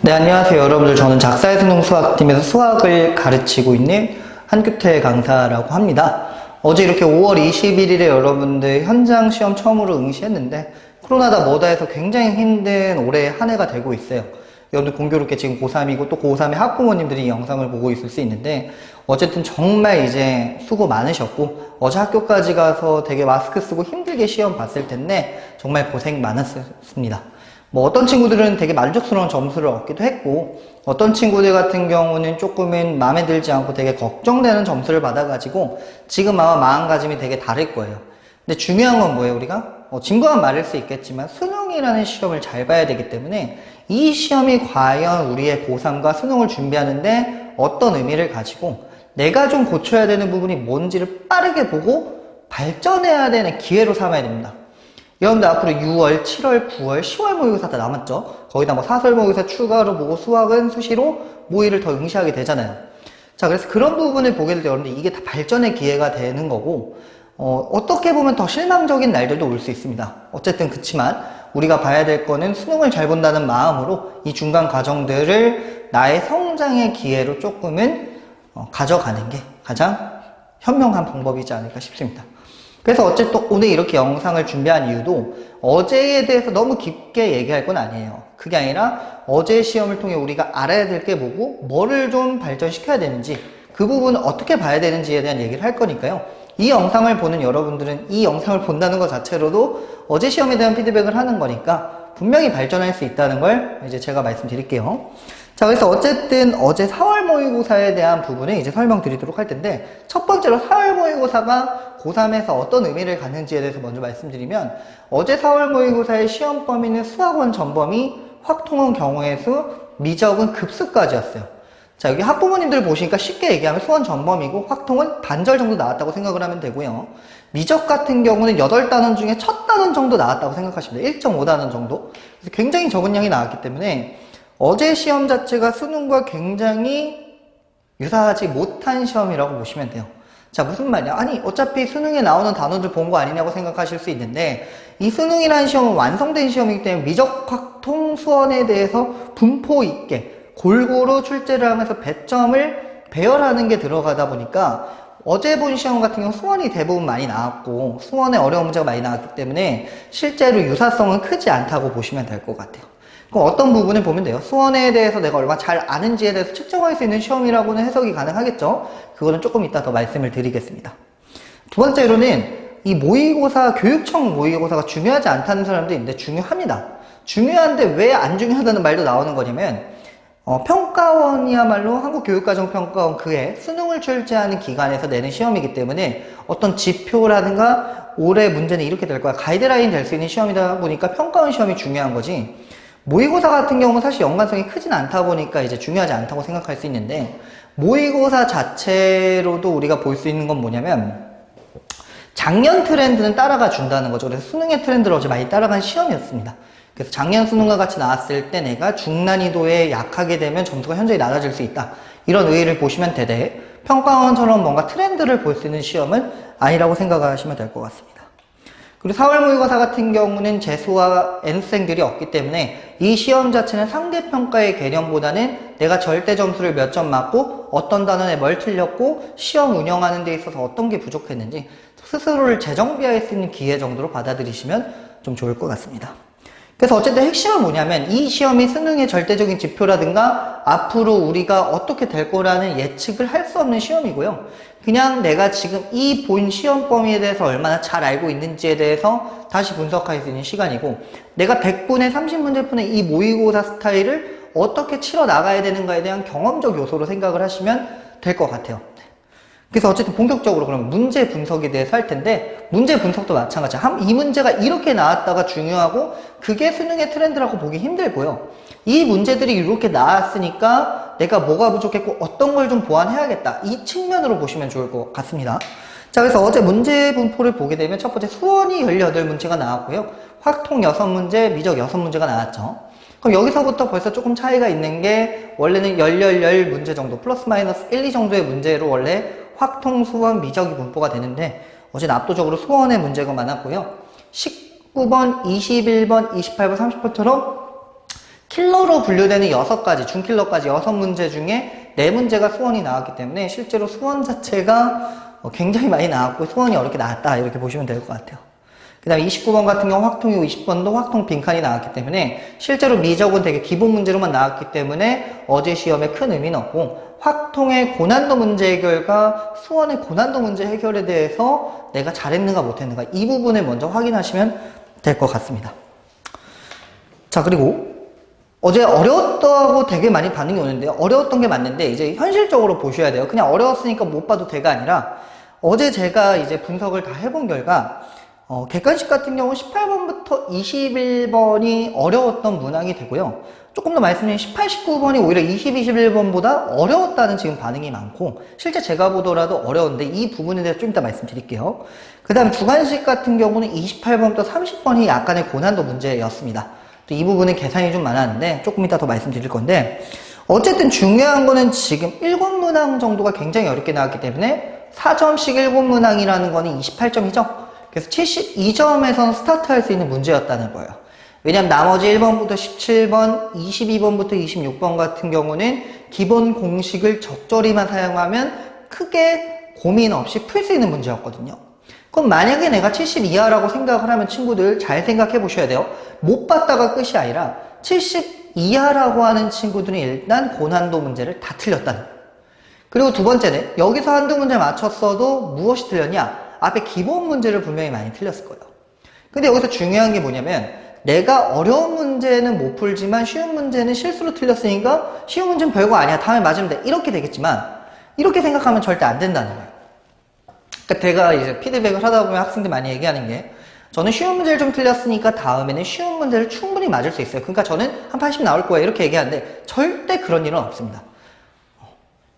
네, 안녕하세요. 여러분들. 저는 작사의 수능 수학팀에서 수학을 가르치고 있는 한규태 강사라고 합니다. 어제 이렇게 5월 21일에 여러분들 현장 시험 처음으로 응시했는데 코로나다 뭐다 해서 굉장히 힘든 올해 한 해가 되고 있어요. 여러분들 공교롭게 지금 고3이고 또 고3의 학부모님들이 이 영상을 보고 있을 수 있는데 어쨌든 정말 이제 수고 많으셨고 어제 학교까지 가서 되게 마스크 쓰고 힘들게 시험 봤을 텐데 정말 고생 많았습니다. 뭐 어떤 친구들은 되게 만족스러운 점수를 얻기도 했고 어떤 친구들 같은 경우는 조금은 마음에 들지 않고 되게 걱정되는 점수를 받아가지고 지금 아마 마음가짐이 되게 다를 거예요. 근데 중요한 건 뭐예요? 우리가 진부한 말일 수 있겠지만 수능이라는 시험을 잘 봐야 되기 때문에 이 시험이 과연 우리의 고3과 수능을 준비하는데 어떤 의미를 가지고 내가 좀 고쳐야 되는 부분이 뭔지를 빠르게 보고 발전해야 되는 기회로 삼아야 됩니다. 여러분들 앞으로 6월, 7월, 9월, 10월 모의고사 다 남았죠? 거기다 뭐 사설 모의고사 추가로 보고 수학은 수시로 모의를 더 응시하게 되잖아요. 자, 그래서 그런 부분을 보게 될 때 여러분들 이게 다 발전의 기회가 되는 거고 어떻게 보면 더 실망적인 날들도 올 수 있습니다. 어쨌든 그치만 우리가 봐야 될 거는 수능을 잘 본다는 마음으로 이 중간 과정들을 나의 성장의 기회로 조금은 가져가는 게 가장 현명한 방법이지 않을까 싶습니다. 그래서 어쨌든 오늘 이렇게 영상을 준비한 이유도 어제에 대해서 너무 깊게 얘기할 건 아니에요. 그게 아니라 어제 시험을 통해 우리가 알아야 될 게 뭐고 뭐를 좀 발전시켜야 되는지 그 부분을 어떻게 봐야 되는지에 대한 얘기를 할 거니까요. 이 영상을 보는 여러분들은 이 영상을 본다는 것 자체로도 어제 시험에 대한 피드백을 하는 거니까 분명히 발전할 수 있다는 걸 이제 제가 말씀드릴게요. 자, 그래서 어쨌든 어제 4월 모의고사에 대한 부분을 이제 설명드리도록 할 텐데 첫 번째로 4월 모의고사가 고3에서 어떤 의미를 갖는지에 대해서 먼저 말씀드리면 어제 4월 모의고사의 시험 범위는 수학원 전범위, 확통은 경우의 수, 미적은 급수까지였어요. 자, 여기 학부모님들 보시니까 쉽게 얘기하면 수원 전범위고 확통은 반절 정도 나왔다고 생각을 하면 되고요. 미적 같은 경우는 8단원 중에 첫 단원 정도 나왔다고 생각하시면 돼요. 1.5단원 정도. 그래서 굉장히 적은 양이 나왔기 때문에 어제 시험 자체가 수능과 굉장히 유사하지 못한 시험이라고 보시면 돼요. 자, 무슨 말이야? 아니, 어차피 수능에 나오는 단원들 본 거 아니냐고 생각하실 수 있는데 이 수능이라는 시험은 완성된 시험이기 때문에 미적, 확통, 수원에 대해서 분포 있게 골고루 출제를 하면서 배점을 배열하는 게 들어가다 보니까 어제 본 시험 같은 경우 수원이 대부분 많이 나왔고 수원에 어려운 문제가 많이 나왔기 때문에 실제로 유사성은 크지 않다고 보시면 될 것 같아요. 그럼 어떤 부분을 보면 돼요? 수원에 대해서 내가 얼마나 잘 아는지에 대해서 측정할 수 있는 시험이라고는 해석이 가능하겠죠? 그거는 조금 이따 더 말씀을 드리겠습니다. 두 번째로는 이 모의고사, 교육청 모의고사가 중요하지 않다는 사람도 있는데 중요합니다. 중요한데 왜 안 중요하다는 말도 나오는 거냐면 평가원이야말로 한국교육과정평가원 그해 수능을 출제하는 기관에서 내는 시험이기 때문에 어떤 지표라든가 올해 문제는 이렇게 될 거야 가이드라인 될 수 있는 시험이다 보니까 평가원 시험이 중요한 거지 모의고사 같은 경우는 사실 연관성이 크진 않다 보니까 이제 중요하지 않다고 생각할 수 있는데 모의고사 자체로도 우리가 볼 수 있는 건 뭐냐면 작년 트렌드는 따라가 준다는 거죠. 그래서 수능의 트렌드를 어제 많이 따라간 시험이었습니다. 그래서 작년 수능과 같이 나왔을 때 내가 중난이도에 약하게 되면 점수가 현저히 낮아질 수 있다. 이런 의의를 보시면 되되 평가원처럼 뭔가 트렌드를 볼 수 있는 시험은 아니라고 생각하시면 될 것 같습니다. 그리고 4월 모의고사 같은 경우는 재수와 N수생들이 없기 때문에 이 시험 자체는 상대평가의 개념보다는 내가 절대 점수를 몇 점 맞고 어떤 단원에 뭘 틀렸고 시험 운영하는 데 있어서 어떤 게 부족했는지 스스로를 재정비할 수 있는 기회 정도로 받아들이시면 좀 좋을 것 같습니다. 그래서 어쨌든 핵심은 뭐냐면 이 시험이 수능의 절대적인 지표라든가 앞으로 우리가 어떻게 될 거라는 예측을 할 수 없는 시험이고요. 그냥 내가 지금 이 본 시험 범위에 대해서 얼마나 잘 알고 있는지에 대해서 다시 분석할 수 있는 시간이고 내가 100분에 30문제 푸는 이 모의고사 스타일을 어떻게 치러 나가야 되는가에 대한 경험적 요소로 생각을 하시면 될 것 같아요. 그래서 어쨌든 본격적으로 그럼 문제 분석에 대해서 할 텐데 문제 분석도 마찬가지야. 이 문제가 이렇게 나왔다가 중요하고 그게 수능의 트렌드라고 보기 힘들고요. 이 문제들이 이렇게 나왔으니까 내가 뭐가 부족했고 어떤 걸 좀 보완해야겠다. 이 측면으로 보시면 좋을 것 같습니다. 자, 그래서 어제 문제 분포를 보게 되면 첫 번째 수원이 18문제가 나왔고요. 확통 6문제, 미적 6문제가 나왔죠. 그럼 여기서부터 벌써 조금 차이가 있는 게 원래는 10 문제 정도 플러스 마이너스 1, 2 정도의 문제로 원래 확통, 수원, 미적이 분포가 되는데 어제는 압도적으로 수원의 문제가 많았고요. 19번, 21번, 28번, 30번처럼 킬러로 분류되는 6가지, 중킬러까지 6문제 중에 4문제가 수원이 나왔기 때문에 실제로 수원 자체가 굉장히 많이 나왔고 수원이 어렵게 나왔다 이렇게 보시면 될 것 같아요. 그 다음에 29번 같은 경우 확통이고 20번도 확통 빈칸이 나왔기 때문에 실제로 미적은 되게 기본 문제로만 나왔기 때문에 어제 시험에 큰 의미는 없고 확통의 고난도 문제 해결과 수원의 고난도 문제 해결에 대해서 내가 잘했는가 못했는가 이 부분을 먼저 확인하시면 될 것 같습니다. 자, 그리고 어제 어려웠다고 되게 많이 반응이 오는데요. 어려웠던 게 맞는데 이제 현실적으로 보셔야 돼요. 그냥 어려웠으니까 못 봐도 돼가 아니라 어제 제가 이제 분석을 다 해본 결과 객관식 같은 경우 18번부터 21번이 어려웠던 문항이 되고요. 조금 더 말씀드리면 18, 19번이 오히려 20, 21번보다 어려웠다는 지금 반응이 많고 실제 제가 보더라도 어려운데 이 부분에 대해서 좀 이따 말씀드릴게요. 그 다음 주관식 같은 경우는 28번부터 30번이 약간의 고난도 문제였습니다. 또 이 부분은 계산이 좀 많았는데 조금 이따 더 말씀드릴 건데 어쨌든 중요한 거는 지금 7문항 정도가 굉장히 어렵게 나왔기 때문에 4점씩 7문항이라는 거는 28점이죠. 그래서 72점에선 스타트할 수 있는 문제였다는 거예요. 왜냐면 나머지 1번부터 17번, 22번부터 26번 같은 경우는 기본 공식을 적절히만 사용하면 크게 고민 없이 풀 수 있는 문제였거든요. 그럼 만약에 내가 70 이하라고 생각을 하면 친구들 잘 생각해 보셔야 돼요. 못 봤다가 끝이 아니라 70 이하라고 하는 친구들은 일단 고난도 문제를 다 틀렸다는 거예요. 그리고 두 번째는 여기서 한두 문제 맞췄어도 무엇이 틀렸냐? 앞에 기본 문제를 분명히 많이 틀렸을 거예요. 근데 여기서 중요한 게 뭐냐면 내가 어려운 문제는 못 풀지만 쉬운 문제는 실수로 틀렸으니까 쉬운 문제는 별거 아니야. 다음에 맞으면 돼. 이렇게 되겠지만 이렇게 생각하면 절대 안 된다는 거예요. 그러니까 제가 이제 피드백을 하다 보면 학생들 많이 얘기하는 게 저는 쉬운 문제를 좀 틀렸으니까 다음에는 쉬운 문제를 충분히 맞을 수 있어요. 그러니까 저는 한 80 나올 거예요. 이렇게 얘기하는데 절대 그런 일은 없습니다.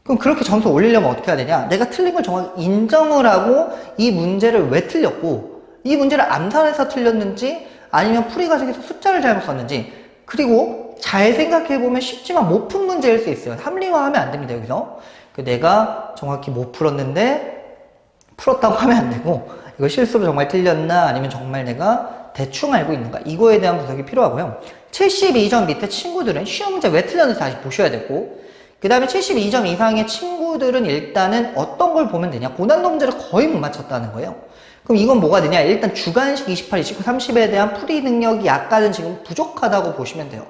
그럼 그렇게 점수 올리려면 어떻게 해야 되냐? 내가 틀린 걸 정확히 인정을 하고 이 문제를 왜 틀렸고 이 문제를 암산해서 틀렸는지 아니면 풀이 과정에서 숫자를 잘못 썼는지 그리고 잘 생각해보면 쉽지만 못 푼 문제일 수 있어요. 합리화하면 안 됩니다. 여기서 내가 정확히 못 풀었는데 풀었다고 하면 안 되고 이거 실수로 정말 틀렸나 아니면 정말 내가 대충 알고 있는가 이거에 대한 분석이 필요하고요. 72점 밑에 친구들은 쉬운 문제 왜 틀렸는지 다시 보셔야 되고 그 다음에 72점 이상의 친구들은 일단은 어떤 걸 보면 되냐? 고난도 문제를 거의 못 맞췄다는 거예요. 그럼 이건 뭐가 되냐? 일단 주관식 28, 29, 30에 대한 풀이 능력이 약간은 지금 부족하다고 보시면 돼요.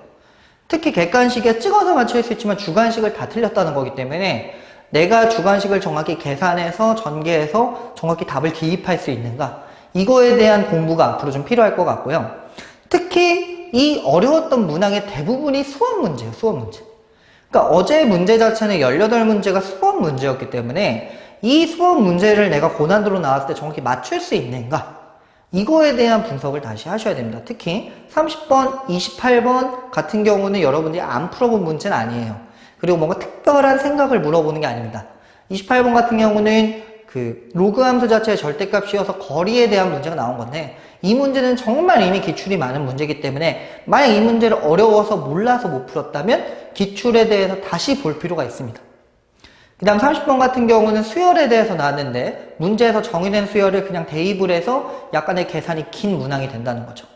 특히 객관식에 찍어서 맞출 수 있지만 주관식을 다 틀렸다는 거기 때문에 내가 주관식을 정확히 계산해서 전개해서 정확히 답을 기입할 수 있는가? 이거에 대한 공부가 앞으로 좀 필요할 것 같고요. 특히 이 어려웠던 문항의 대부분이 수업 문제예요. 수업 문제. 그러니까 어제 문제 자체는 18문제가 수업 문제였기 때문에 이 수업 문제를 내가 고난도로 나왔을 때 정확히 맞출 수 있는가? 이거에 대한 분석을 다시 하셔야 됩니다. 특히 30번, 28번 같은 경우는 여러분들이 안 풀어본 문제는 아니에요. 그리고 뭔가 특별한 생각을 물어보는 게 아닙니다. 28번 같은 경우는 그 로그 함수 자체의 절대값이어서 거리에 대한 문제가 나온 건데 이 문제는 정말 이미 기출이 많은 문제이기 때문에 만약 이 문제를 어려워서 몰라서 못 풀었다면 기출에 대해서 다시 볼 필요가 있습니다. 그 다음 30번 같은 경우는 수열에 대해서 나왔는데 문제에서 정의된 수열을 그냥 대입을 해서 약간의 계산이 긴 문항이 된다는 거죠.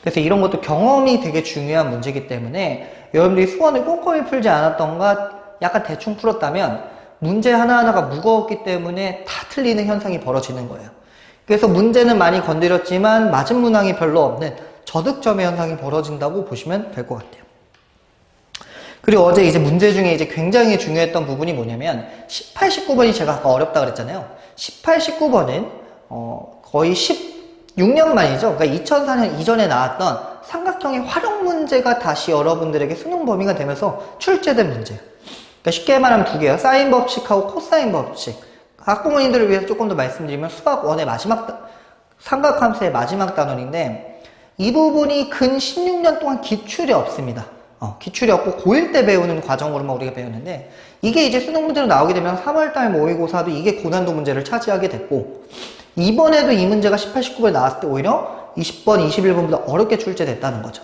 그래서 이런 것도 경험이 되게 중요한 문제이기 때문에 여러분들이 수원을 꼼꼼히 풀지 않았던가 약간 대충 풀었다면 문제 하나하나가 무거웠기 때문에 다 틀리는 현상이 벌어지는 거예요. 그래서 문제는 많이 건드렸지만 맞은 문항이 별로 없는 저득점의 현상이 벌어진다고 보시면 될 것 같아요. 그리고 어제 이제 문제 중에 이제 굉장히 중요했던 부분이 뭐냐면 18, 19번이 제가 아까 어렵다 그랬잖아요. 18, 19번은 거의 16년 만이죠. 그러니까 2004년 이전에 나왔던 삼각형의 활용 문제가 다시 여러분들에게 수능 범위가 되면서 출제된 문제예요. 그러니까 쉽게 말하면 두 개예요. 사인 법칙하고 코사인 법칙. 학부모님들을 위해서 조금 더 말씀드리면 수학 1의 마지막 삼각함수의 마지막 단원인데 이 부분이 근 16년 동안 기출이 없습니다. 기출이 없고 고1 때 배우는 과정으로만 우리가 배웠는데 이게 이제 수능 문제로 나오게 되면 3월달 모의고사도 이게 고난도 문제를 차지하게 됐고 이번에도 이 문제가 18, 19번에 나왔을 때 오히려 20번, 21번보다 어렵게 출제됐다는 거죠.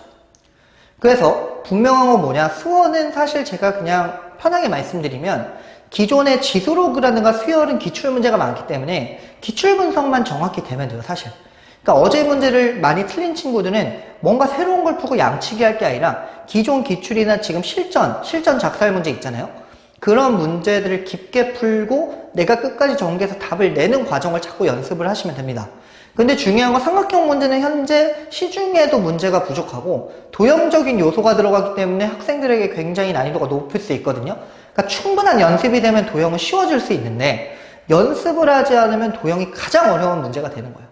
그래서 분명한 건 뭐냐? 수원은 사실 제가 그냥 편하게 말씀드리면 기존의 지수로그라든가 수열은 기출문제가 많기 때문에 기출 분석만 정확히 되면 돼요, 사실. 그러니까 어제 문제를 많이 틀린 친구들은 뭔가 새로운 걸 풀고 양치기 할 게 아니라 기존 기출이나 지금 실전 작살 문제 있잖아요. 그런 문제들을 깊게 풀고 내가 끝까지 전개해서 답을 내는 과정을 자꾸 연습을 하시면 됩니다. 근데 중요한 건 삼각형 문제는 현재 시중에도 문제가 부족하고 도형적인 요소가 들어가기 때문에 학생들에게 굉장히 난이도가 높을 수 있거든요. 그러니까 충분한 연습이 되면 도형은 쉬워질 수 있는데 연습을 하지 않으면 도형이 가장 어려운 문제가 되는 거예요.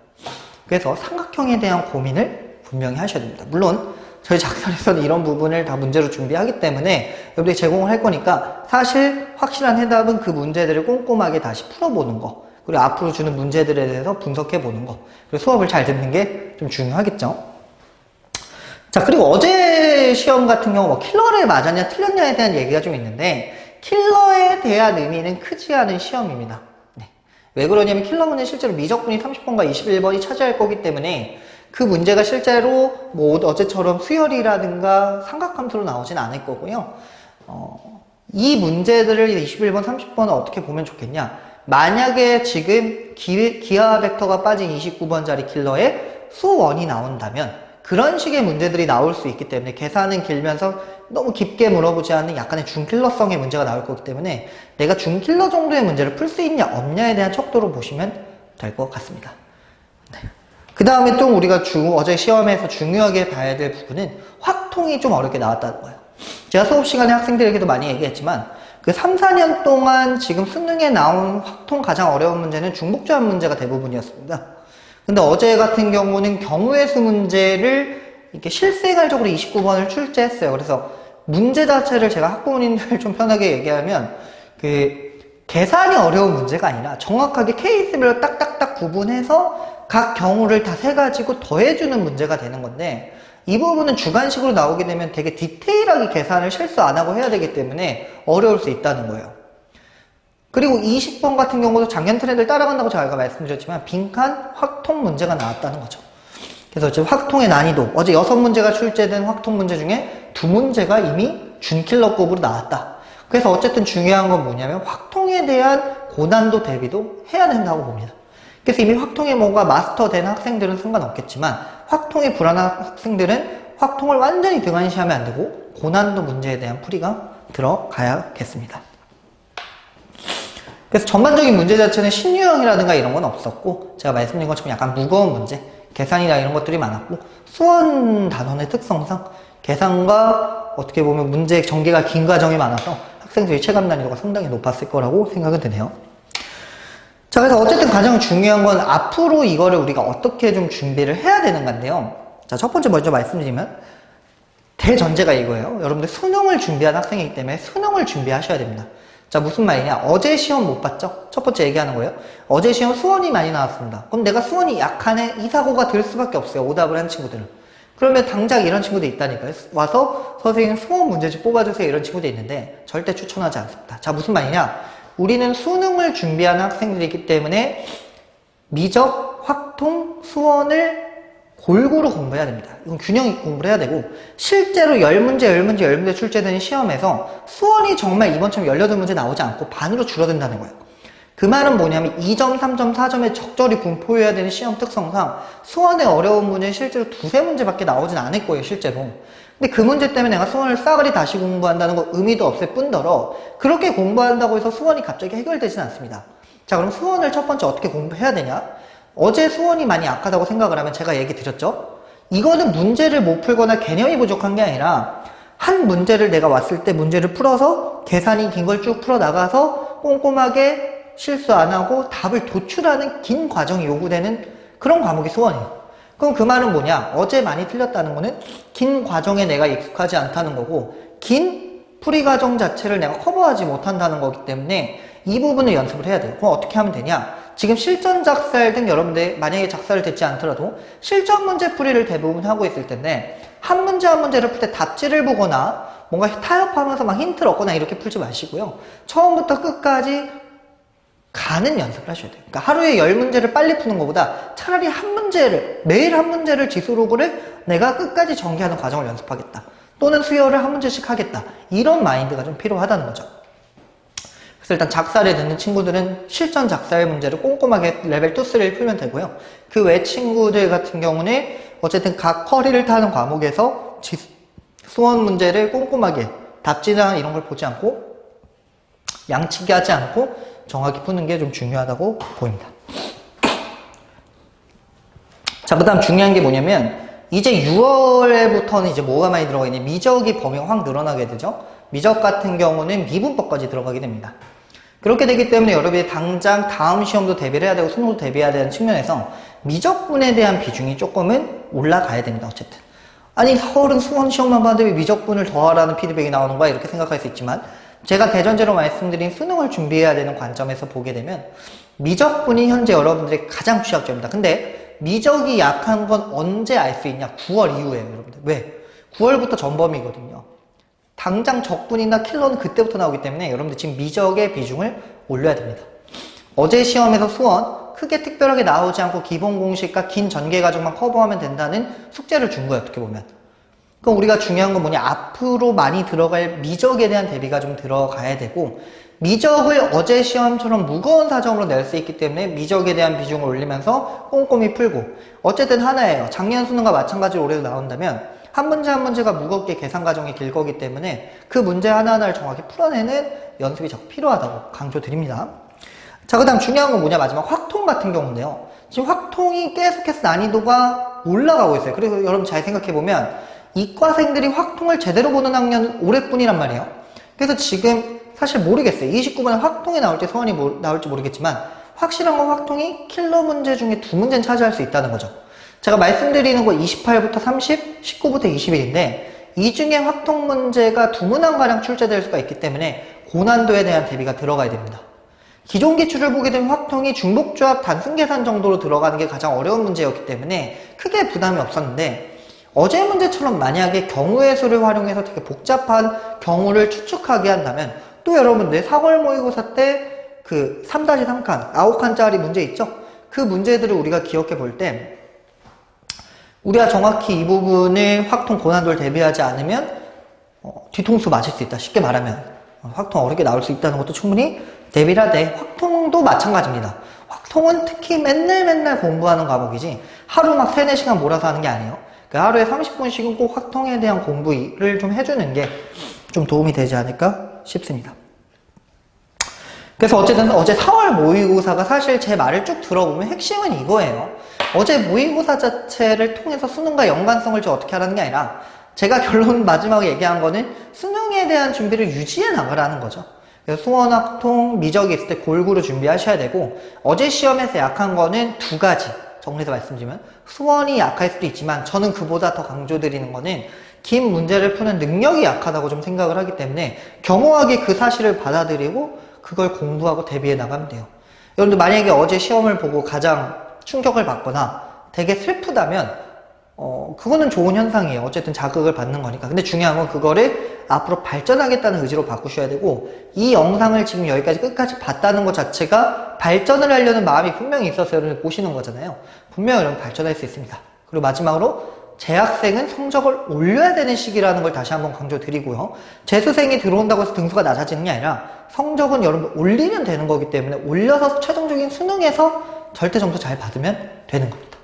그래서 삼각형에 대한 고민을 분명히 하셔야 됩니다. 물론 저희 작설에서는 이런 부분을 다 문제로 준비하기 때문에 여러분들이 제공을 할 거니까 사실 확실한 해답은 그 문제들을 꼼꼼하게 다시 풀어보는 거, 그리고 앞으로 주는 문제들에 대해서 분석해보는 거, 그리고 수업을 잘 듣는 게 좀 중요하겠죠. 자, 그리고 어제 시험 같은 경우 뭐 킬러를 맞았냐 틀렸냐에 대한 얘기가 좀 있는데 킬러에 대한 의미는 크지 않은 시험입니다. 네. 왜 그러냐면 킬러 문제는 실제로 미적분이 30번과 21번이 차지할 거기 때문에 그 문제가 실제로 뭐 어제처럼 수열이라든가 삼각함수로 나오진 않을 거고요. 이 문제들을 21번, 30번을 어떻게 보면 좋겠냐. 만약에 지금 기하 벡터가 빠진 29번짜리 킬러에 수원이 나온다면 그런 식의 문제들이 나올 수 있기 때문에 계산은 길면서 너무 깊게 물어보지 않는 약간의 중킬러성의 문제가 나올 거기 때문에 내가 중킬러 정도의 문제를 풀 수 있냐 없냐에 대한 척도로 보시면 될 것 같습니다. 네. 그 다음에 또 우리가 어제 시험에서 중요하게 봐야 될 부분은 확통이 좀 어렵게 나왔다는 거예요. 제가 수업 시간에 학생들에게도 많이 얘기했지만 그 3, 4년 동안 지금 수능에 나온 확통 가장 어려운 문제는 중복조합 문제가 대부분이었습니다. 근데 어제 같은 경우는 경우의 수 문제를 이렇게 실생활적으로 29번을 출제했어요. 그래서 문제 자체를 제가 학부모님들 좀 편하게 얘기하면 계산이 어려운 문제가 아니라 정확하게 케이스별로 딱딱딱 구분해서 각 경우를 다 세가지고 더해주는 문제가 되는 건데 이 부분은 주관식으로 나오게 되면 되게 디테일하게 계산을 실수 안 하고 해야 되기 때문에 어려울 수 있다는 거예요. 그리고 20번 같은 경우도 작년 트렌드를 따라간다고 제가 아까 말씀드렸지만 빈칸 확통 문제가 나왔다는 거죠. 그래서 지금 확통의 난이도, 어제 6문제가 출제된 확통 문제 중에 2문제가 이미 준킬러급으로 나왔다. 그래서 어쨌든 중요한 건 뭐냐면 확통에 대한 고난도 대비도 해야 된다고 봅니다. 그래서 이미 확통에 뭐가 마스터된 학생들은 상관없겠지만 확통에 불안한 학생들은 확통을 완전히 등한시하면 안 되고 고난도 문제에 대한 풀이가 들어가야겠습니다. 그래서 전반적인 문제 자체는 신유형이라든가 이런 건 없었고 제가 말씀드린 것처럼 약간 무거운 문제, 계산이나 이런 것들이 많았고 수원 단원의 특성상 계산과 어떻게 보면 문제 전개가 긴 과정이 많아서 학생들의 체감 난이도가 상당히 높았을 거라고 생각은 드네요. 자, 그래서 어쨌든 가장 중요한 건 앞으로 이거를 우리가 어떻게 좀 준비를 해야 되는 건데요. 자, 첫 번째 먼저 말씀드리면 대전제가 이거예요. 여러분들 수능을 준비한 학생이기 때문에 수능을 준비하셔야 됩니다. 자, 무슨 말이냐? 어제 시험 못 봤죠? 첫 번째 얘기하는 거예요. 어제 시험 수원이 많이 나왔습니다. 그럼 내가 수원이 약하네? 이 사고가 들 수밖에 없어요. 오답을 한 친구들은. 그러면 당장 이런 친구도 있다니까요. 와서 선생님 수원 문제집 뽑아주세요. 이런 친구도 있는데 절대 추천하지 않습니다. 자, 무슨 말이냐? 우리는 수능을 준비하는 학생들이기 때문에 미적, 확통, 수원을 골고루 공부해야 됩니다. 이건 균형 있게 공부를 해야 되고 실제로 10문제 출제되는 시험에서 수원이 정말 이번처럼 18문제 나오지 않고 반으로 줄어든다는 거예요. 그 말은 뭐냐면 2점, 3점, 4점에 적절히 분포해야 되는 시험 특성상 수원의 어려운 문제는 실제로 2-3문제밖에 나오진 않을 거예요, 실제로. 근데 그 문제 때문에 내가 수원을 싸그리 다시 공부한다는 거 의미도 없을 뿐더러 그렇게 공부한다고 해서 수원이 갑자기 해결되진 않습니다. 자, 그럼 수원을 첫 번째 어떻게 공부해야 되냐? 어제 수원이 많이 약하다고 생각을 하면 제가 얘기 드렸죠? 이거는 문제를 못 풀거나 개념이 부족한 게 아니라 한 문제를 내가 왔을 때 문제를 풀어서 계산이 긴 걸 쭉 풀어나가서 꼼꼼하게 실수 안 하고 답을 도출하는 긴 과정이 요구되는 그런 과목이 수원이에요. 그럼 그 말은 뭐냐? 어제 많이 틀렸다는 거는 긴 과정에 내가 익숙하지 않다는 거고 긴 풀이 과정 자체를 내가 커버하지 못한다는 거기 때문에 이 부분을 연습을 해야 돼요. 그럼 어떻게 하면 되냐? 지금 실전 작살 등 여러분들 만약에 작살을 듣지 않더라도 실전 문제 풀이를 대부분 하고 있을 텐데 한 문제 한 문제를 풀 때 답지를 보거나 뭔가 타협하면서 막 힌트를 얻거나 이렇게 풀지 마시고요. 처음부터 끝까지 가는 연습을 하셔야 돼요. 그러니까 하루에 10문제를 빨리 푸는 것보다 차라리 매일 한 문제를 지수로그를 내가 끝까지 전개하는 과정을 연습하겠다. 또는 수요를 한 문제씩 하겠다. 이런 마인드가 좀 필요하다는 거죠. 그래서 일단 작사를 듣는 친구들은 실전 작사의 문제를 꼼꼼하게 레벨 2, 3를 풀면 되고요. 그 외 친구들 같은 경우는 어쨌든 각 커리를 타는 과목에서 수원 문제를 꼼꼼하게 답지나 이런 걸 보지 않고 양치기 하지 않고 정확히 푸는 게 좀 중요하다고 보입니다. 자, 그 다음 중요한 게 뭐냐면 이제 6월부터는 이제 뭐가 많이 들어가 있냐, 미적이 범위가 확 늘어나게 되죠. 미적 같은 경우는 미분법까지 들어가게 됩니다. 그렇게 되기 때문에 여러분이 당장 다음 시험도 대비를 해야 되고 수능도 대비해야 되는 측면에서 미적분에 대한 비중이 조금은 올라가야 됩니다. 어쨌든 아니 서울은 수원 시험만 봤는데 왜 미적분을 더하라는 피드백이 나오는 거야 이렇게 생각할 수 있지만, 제가 대전제로 말씀드린 수능을 준비해야 되는 관점에서 보게 되면 미적분이 현재 여러분들의 가장 취약점입니다. 근데 미적이 약한 건 언제 알 수 있냐? 9월 이후에요, 여러분들. 왜? 9월부터 전범이거든요. 당장 적분이나 킬러는 그때부터 나오기 때문에 여러분들 지금 미적의 비중을 올려야 됩니다. 어제 시험에서 수원 크게 특별하게 나오지 않고 기본 공식과 긴 전개 과정만 커버하면 된다는 숙제를 준 거예요, 어떻게 보면. 그럼 우리가 중요한 건 뭐냐? 앞으로 많이 들어갈 미적에 대한 대비가 좀 들어가야 되고, 미적을 어제 시험처럼 무거운 사정으로 낼 수 있기 때문에 미적에 대한 비중을 올리면서 꼼꼼히 풀고, 어쨌든 하나예요. 작년 수능과 마찬가지로 올해도 나온다면 한 문제 한 문제가 무겁게 계산 과정이 길 거기 때문에 그 문제 하나하나를 정확히 풀어내는 연습이 적 필요하다고 강조드립니다. 자, 그 다음 중요한 건 뭐냐? 마지막 확통 같은 경우인데요. 지금 확통이 계속해서 난이도가 올라가고 있어요. 그리고 여러분 잘 생각해보면 이과생들이 확통을 제대로 보는 학년은 올해뿐이란 말이에요. 그래서 지금 사실 모르겠어요. 29번에 확통이 나올지 서원이 나올지 모르겠지만 확실한 건 확통이 킬러 문제 중에 2문제는 차지할 수 있다는 거죠. 제가 말씀드리는 거 28부터 30, 19부터 21인데 이 중에 확통 문제가 2문항가량 출제될 수가 있기 때문에 고난도에 대한 대비가 들어가야 됩니다. 기존 기출을 보게 되면 확통이 중복조합 단순 계산 정도로 들어가는 게 가장 어려운 문제였기 때문에 크게 부담이 없었는데, 어제 문제처럼 만약에 경우의 수를 활용해서 되게 복잡한 경우를 추측하게 한다면 또 여러분들 4월 모의고사 때 그 3-3칸, 9칸짜리 문제 있죠? 그 문제들을 우리가 기억해 볼 때 우리가 정확히 이 부분을 확통 고난도를 대비하지 않으면 뒤통수 맞을 수 있다. 쉽게 말하면 확통 어렵게 나올 수 있다는 것도 충분히 대비를 하되, 확통도 마찬가지입니다. 확통은 특히 맨날 공부하는 과목이지 하루 막 3-4시간 몰아서 하는 게 아니에요. 그 하루에 30분씩은 꼭 확통에 대한 공부를 좀 해주는 게 좀 도움이 되지 않을까 싶습니다. 그래서 어쨌든 어제 4월 모의고사가 사실 제 말을 쭉 들어보면 핵심은 이거예요. 어제 모의고사 자체를 통해서 수능과 연관성을 좀 어떻게 하라는 게 아니라 제가 결론 마지막에 얘기한 거는 수능에 대한 준비를 유지해 나가라는 거죠. 그래서 수원 확통, 미적이 있을 때 골고루 준비하셔야 되고, 어제 시험에서 약한 거는 2가지 정리해서 말씀드리면, 수원이 약할 수도 있지만 저는 그보다 더 강조드리는 거는 긴 문제를 푸는 능력이 약하다고 좀 생각을 하기 때문에 겸허하게 그 사실을 받아들이고 그걸 공부하고 대비해 나가면 돼요. 여러분들 만약에 어제 시험을 보고 가장 충격을 받거나 되게 슬프다면 그거는 좋은 현상이에요. 어쨌든 자극을 받는 거니까. 근데 중요한 건 그거를 앞으로 발전하겠다는 의지로 바꾸셔야 되고, 이 영상을 지금 여기까지 끝까지 봤다는 것 자체가 발전을 하려는 마음이 분명히 있어서 여러분들 보시는 거잖아요. 분명히 여러분 발전할 수 있습니다. 그리고 마지막으로 재학생은 성적을 올려야 되는 시기라는 걸 다시 한번 강조드리고요. 재수생이 들어온다고 해서 등수가 낮아지는 게 아니라 성적은 여러분 올리면 되는 거기 때문에 올려서 최종적인 수능에서 절대 점수 잘 받으면 되는 겁니다.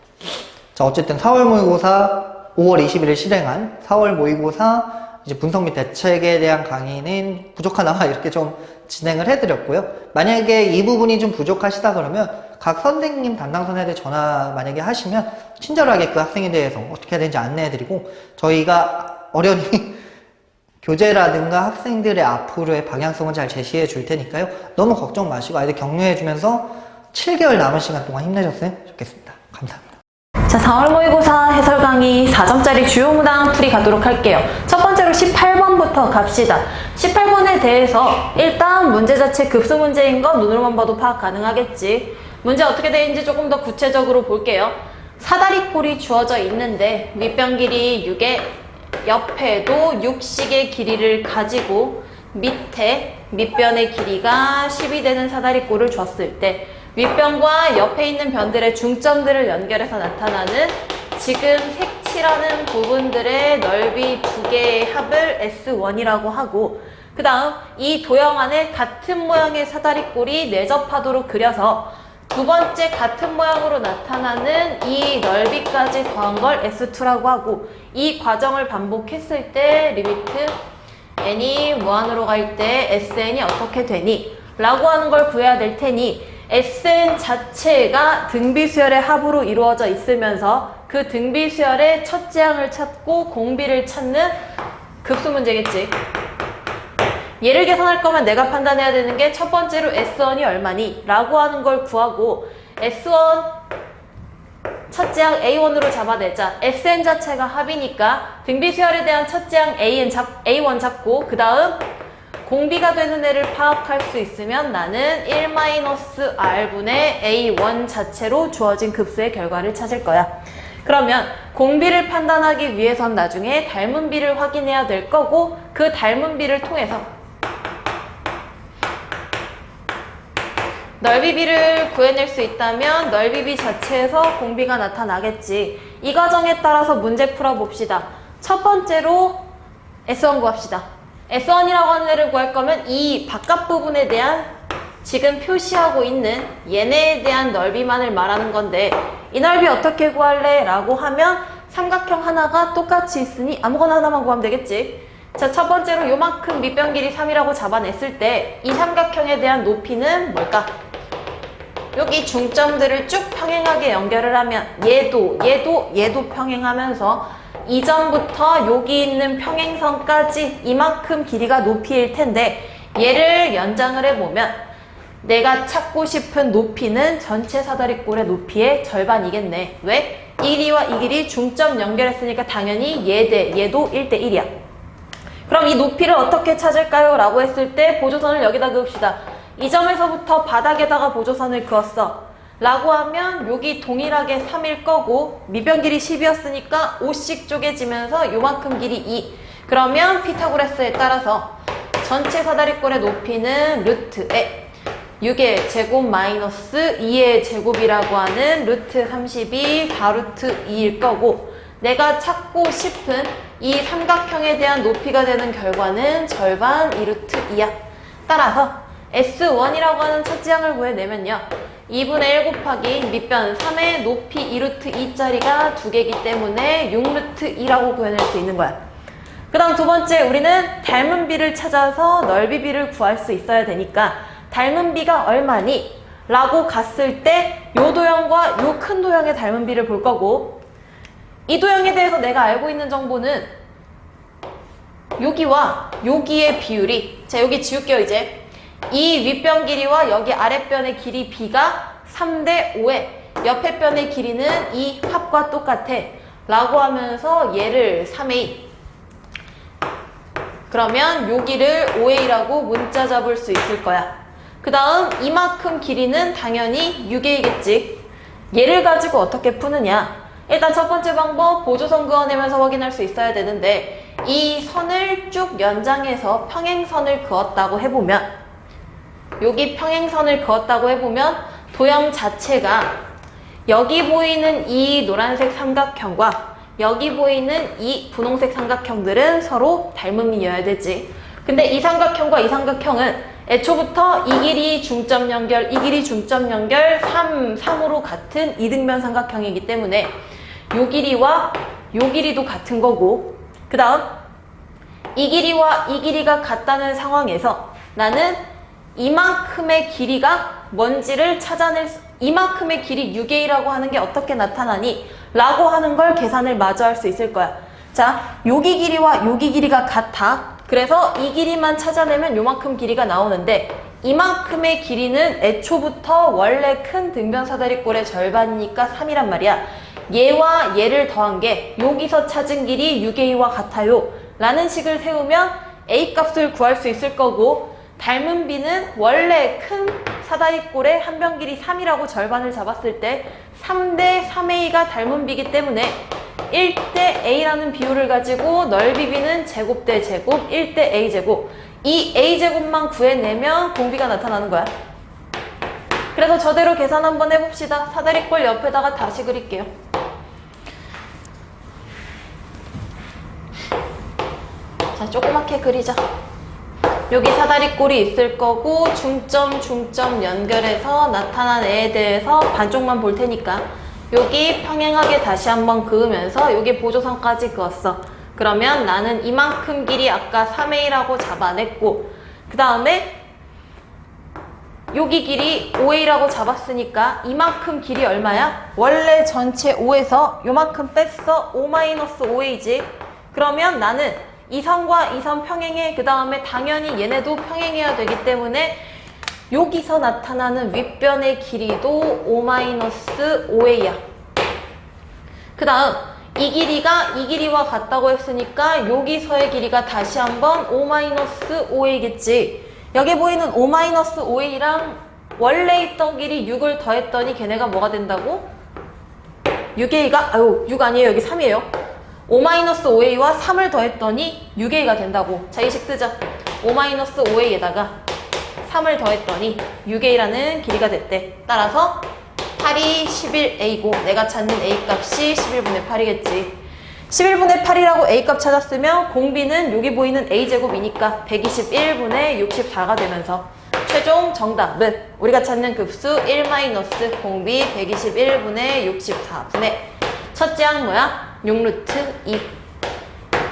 자, 어쨌든 4월 모의고사 5월 21일 실행한 4월 모의고사 이제 분석 및 대책에 대한 강의는 부족하나 이렇게 좀 진행을 해드렸고요. 만약에 이 부분이 좀 부족하시다 그러면 각 선생님 담당 선생님한테 전화 만약에 하시면 친절하게 그 학생에 대해서 어떻게 해야 되는지 안내해드리고, 저희가 어련히 교재라든가 학생들의 앞으로의 방향성을 잘 제시해 줄 테니까요. 너무 걱정 마시고 아이들 격려해 주면서 7개월 남은 시간 동안 힘내셨으면 좋겠습니다. 감사합니다. 자, 4월 모의고사 해설 강의 4점짜리 주요 문항 풀이 가도록 할게요. 첫 번째로 18번부터 갑시다. 18번에 대해서 일단 문제 자체 급수 문제인 건 눈으로만 봐도 파악 가능하겠지. 문제 어떻게 되는지 조금 더 구체적으로 볼게요. 사다리꼴이 주어져 있는데 밑변 길이 6에 옆에도 6식의 길이를 가지고 밑에 밑변의 길이가 10이 되는 사다리꼴을 줬을 때 윗변과 옆에 있는 변들의 중점들을 연결해서 나타나는 지금 색칠하는 부분들의 넓이 두 개의 합을 S1이라고 하고, 그 다음 이 도형 안에 같은 모양의 사다리꼴이 내접하도록 그려서 두 번째 같은 모양으로 나타나는 이 넓이까지 더한 걸 S2라고 하고, 이 과정을 반복했을 때 리미트 n이 무한으로 갈 때 Sn이 어떻게 되니? 라고 하는 걸 구해야 될 테니 Sn 자체가 등비수열의 합으로 이루어져 있으면서 그 등비수열의 첫째 항을 찾고 공비를 찾는 급수 문제겠지. 얘를 계산할 거면 내가 판단해야 되는 게 첫 번째로 S1이 얼마니? 라고 하는 걸 구하고 S1 첫째 항 A1으로 잡아내자. Sn 자체가 합이니까 등비수열에 대한 첫째 항 A1 잡고 그 다음 공비가 되는 애를 파악할 수 있으면 나는 1-R분의 A1 자체로 주어진 급수의 결과를 찾을 거야. 그러면 공비를 판단하기 위해선 나중에 닮은 비를 확인해야 될 거고, 그 닮은 비를 통해서 넓이비를 구해낼 수 있다면 넓이비 자체에서 공비가 나타나겠지. 이 과정에 따라서 문제 풀어봅시다. 첫 번째로 S1 구합시다. S1이라고 하는 애를 구할 거면 이 바깥 부분에 대한 지금 표시하고 있는 얘네에 대한 넓이만을 말하는 건데, 이 넓이 어떻게 구할래? 라고 하면 삼각형 하나가 똑같이 있으니 아무거나 하나만 구하면 되겠지. 자, 첫 번째로 요만큼 밑변 길이 3이라고 잡아냈을 때 이 삼각형에 대한 높이는 뭘까? 여기 중점들을 쭉 평행하게 연결을 하면 얘도 평행하면서 이전부터 여기 있는 평행선까지 이만큼 길이가 높이일 텐데, 얘를 연장을 해보면 내가 찾고 싶은 높이는 전체 사다리꼴의 높이의 절반이겠네. 왜? 이 길이와 이 길이 중점 연결했으니까 당연히 얘 대 얘도 1대1이야. 그럼 이 높이를 어떻게 찾을까요? 라고 했을 때 보조선을 여기다 그읍시다. 이 점에서부터 바닥에다가 보조선을 그었어. 라고 하면 여기 동일하게 3일 거고 밑변 길이 10이었으니까 5씩 쪼개지면서 요만큼 길이 2. 그러면 피타고라스에 따라서 전체 사다리꼴의 높이는 루트에 6의 제곱 마이너스 2의 제곱이라고 하는 루트 32 4루트 2일 거고, 내가 찾고 싶은 이 삼각형에 대한 높이가 되는 결과는 절반 2루트 2야. 따라서 S1이라고 하는 첫째 항을 구해내면요, 2분의 1 곱하기 밑변 3의 높이 2루트 2짜리가 2개이기 때문에 6루트 2라고 구해낼 수 있는 거야. 그 다음 두 번째, 우리는 닮은 비를 찾아서 넓이 비를 구할 수 있어야 되니까 닮은 비가 얼마니? 라고 갔을 때 요 도형과 요 큰 도형의 닮은 비를 볼 거고, 이 도형에 대해서 내가 알고 있는 정보는 여기와 여기의 비율이, 자 여기 지울게요. 이제 이 윗변 길이와 여기 아랫변의 길이 b가 3대 5에 옆에 변의 길이는 이 합과 똑같아 라고 하면서 얘를 3a, 그러면 여기를 5a라고 문자 잡을 수 있을 거야. 그 다음 이만큼 길이는 당연히 6a겠지. 얘를 가지고 어떻게 푸느냐? 일단 첫 번째 방법, 보조선 그어내면서 확인할 수 있어야 되는데, 이 선을 쭉 연장해서 평행선을 그었다고 해보면, 여기 평행선을 그었다고 해보면 도형 자체가 여기 보이는 이 노란색 삼각형과 여기 보이는 이 분홍색 삼각형들은 서로 닮음이어야 되지. 근데 이 삼각형과 이 삼각형은 애초부터 이 길이 중점 연결, 이 길이 중점 연결 3으로 같은 이등변 삼각형이기 때문에 요 길이와 요 길이도 같은 거고, 그 다음 이 길이와 이 길이가 같다는 상황에서 나는 이만큼의 길이가 뭔지를 찾아낼 수, 이만큼의 길이 6a라고 하는 게 어떻게 나타나니? 라고 하는 걸 계산을 마저 할 수 있을 거야. 자, 여기 길이와 여기 길이가 같아. 그래서 이 길이만 찾아내면 요만큼 길이가 나오는데, 이만큼의 길이는 애초부터 원래 큰 등변 사다리꼴의 절반이니까 3이란 말이야. 얘와 얘를 더한 게 여기서 찾은 길이 6a와 같아요 라는 식을 세우면 a 값을 구할 수 있을 거고, 닮은 비는 원래 큰 사다리꼴의 한 변 길이 3이라고 절반을 잡았을 때 3대 3a가 닮은 비이기 때문에 1대 a라는 비율을 가지고 넓이 비는 제곱 대 제곱 1대 a제곱, 이 a제곱만 구해내면 공비가 나타나는 거야. 그래서 저대로 계산 한번 해봅시다. 사다리꼴 옆에다가 다시 그릴게요. 자, 조그맣게 그리자. 여기 사다리꼴이 있을 거고 중점 중점 연결해서 나타난 애에 대해서 반쪽만 볼 테니까 여기 평행하게 다시 한번 그으면서 여기 보조선까지 그었어. 그러면 나는 이만큼 길이 아까 3A라고 잡아냈고 그 다음에 여기 길이 5A라고 잡았으니까 이만큼 길이 얼마야? 원래 전체 5에서 요만큼 뺐어. 5-5A지. 그러면 나는 이 선과 이 선 평행해. 그 다음에 당연히 얘네도 평행해야 되기 때문에 여기서 나타나는 윗변의 길이도 5-5A야. 그 다음 이 길이가 이 길이와 같다고 했으니까 여기서의 길이가 다시 한번 5-5A겠지. 여기 보이는 5-5A랑 원래 있던 길이 6을 더했더니 걔네가 뭐가 된다고? 6A가 6 아니에요. 여기 3이에요. 5-5A와 3을 더했더니 6A가 된다고. 자, 이 식 쓰자. 5-5A에다가 3을 더했더니 6A라는 길이가 됐대. 따라서 8이 11A고 내가 찾는 A 값이 11분의 8이겠지. 11분의 8이라고 A값 찾았으면 공비는 여기 보이는 A제곱이니까 121분의 64가 되면서 최종 정답은 우리가 찾는 급수 1 공비 121분의 64분의 첫째 항 뭐야? 6루트 2.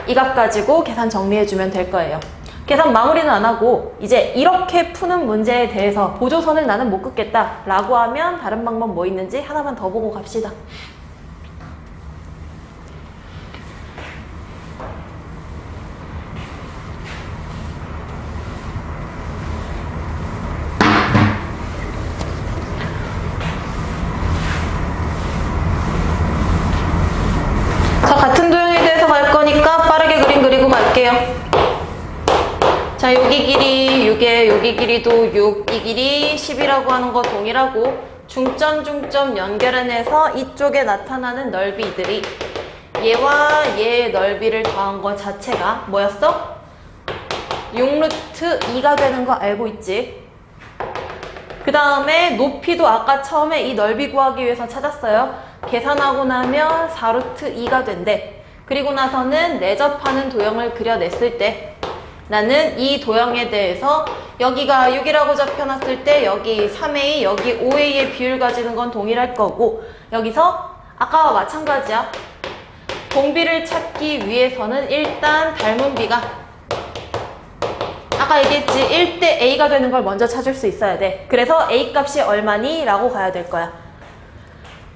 이 값 가지고 계산 정리해주면 될 거예요. 계산 마무리는 안 하고 이제 이렇게 푸는 문제에 대해서 보조선을 나는 못 긋겠다 라고 하면 다른 방법 뭐 있는지 하나만 더 보고 갑시다. 자, 같은 도형에 대해서 갈 거니까 빠르게 그림 그리고 갈게요. 자, 여기 길이 6에 여기 길이도 6, 이 길이 10이라고 하는 거 동일하고 중점 중점 연결해내서 이쪽에 나타나는 넓이들이 얘와 얘의 넓이를 더한 거 자체가 뭐였어? 6루트 2가 되는 거 알고 있지? 그 다음에 높이도 아까 처음에 이 넓이 구하기 위해서 찾았어요. 계산하고 나면 4루트 2가 된대. 그리고 나서는 내접하는 도형을 그려냈을 때 나는 이 도형에 대해서 여기가 6이라고 잡혀놨을 때 여기 3A, 여기 5A의 비율 가지는 건 동일할 거고 여기서 아까와 마찬가지야. 공비를 찾기 위해서는 일단 닮은 비가 아까 얘기했지 1대 A가 되는 걸 먼저 찾을 수 있어야 돼. 그래서 A 값이 얼마니? 라고 가야 될 거야.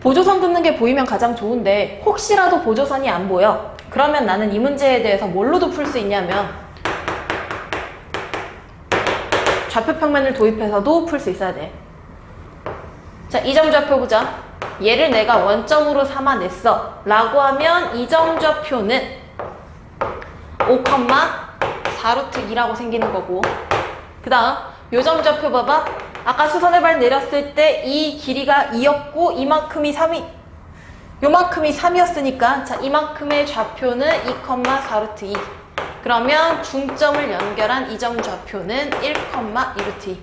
보조선 긋는 게 보이면 가장 좋은데 혹시라도 보조선이 안 보여. 그러면 나는 이 문제에 대해서 뭘로도 풀 수 있냐면 좌표평면을 도입해서도 풀 수 있어야 돼. 자, 이 점 좌표 보자. 얘를 내가 원점으로 삼아냈어 라고 하면 이 점 좌표는 5,4루트 2라고 생기는 거고 그 다음 요 점 좌표 봐봐. 아까 수선의 발 내렸을 때 이 길이가 2였고 이만큼이 3이 요만큼이 3이었으니까 자 이만큼의 좌표는 2,4루트 2. 그러면 중점을 연결한 이 점 좌표는 1,2루트 2.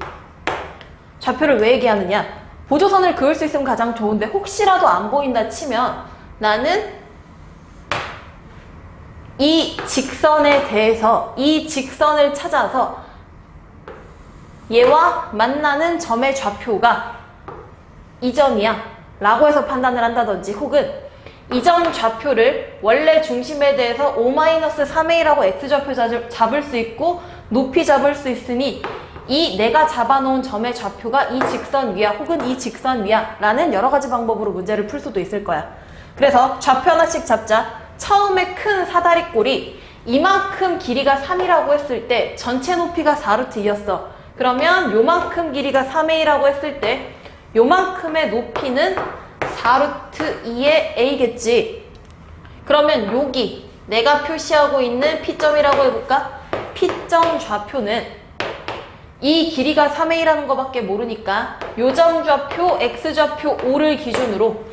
좌표를 왜 얘기하느냐? 보조선을 그을 수 있으면 가장 좋은데 혹시라도 안 보인다 치면 나는 이 직선에 대해서 이 직선을 찾아서 얘와 만나는 점의 좌표가 이 점이야 라고 해서 판단을 한다든지 혹은 이 점 좌표를 원래 중심에 대해서 5-3a라고 x좌표 잡을 수 있고 높이 잡을 수 있으니 이 내가 잡아놓은 점의 좌표가 이 직선 위야 혹은 이 직선 위야 라는 여러 가지 방법으로 문제를 풀 수도 있을 거야. 그래서 좌표 하나씩 잡자. 처음에 큰 사다리꼴이 이만큼 길이가 3이라고 했을 때 전체 높이가 4루트 2였어. 그러면 요만큼 길이가 3a라고 했을 때 요만큼의 높이는 4루트 2의 a겠지. 그러면 여기 내가 표시하고 있는 P점이라고 해볼까? P점 좌표는 이 길이가 3a라는 거밖에 모르니까 요 점 좌표 x좌표 5를 기준으로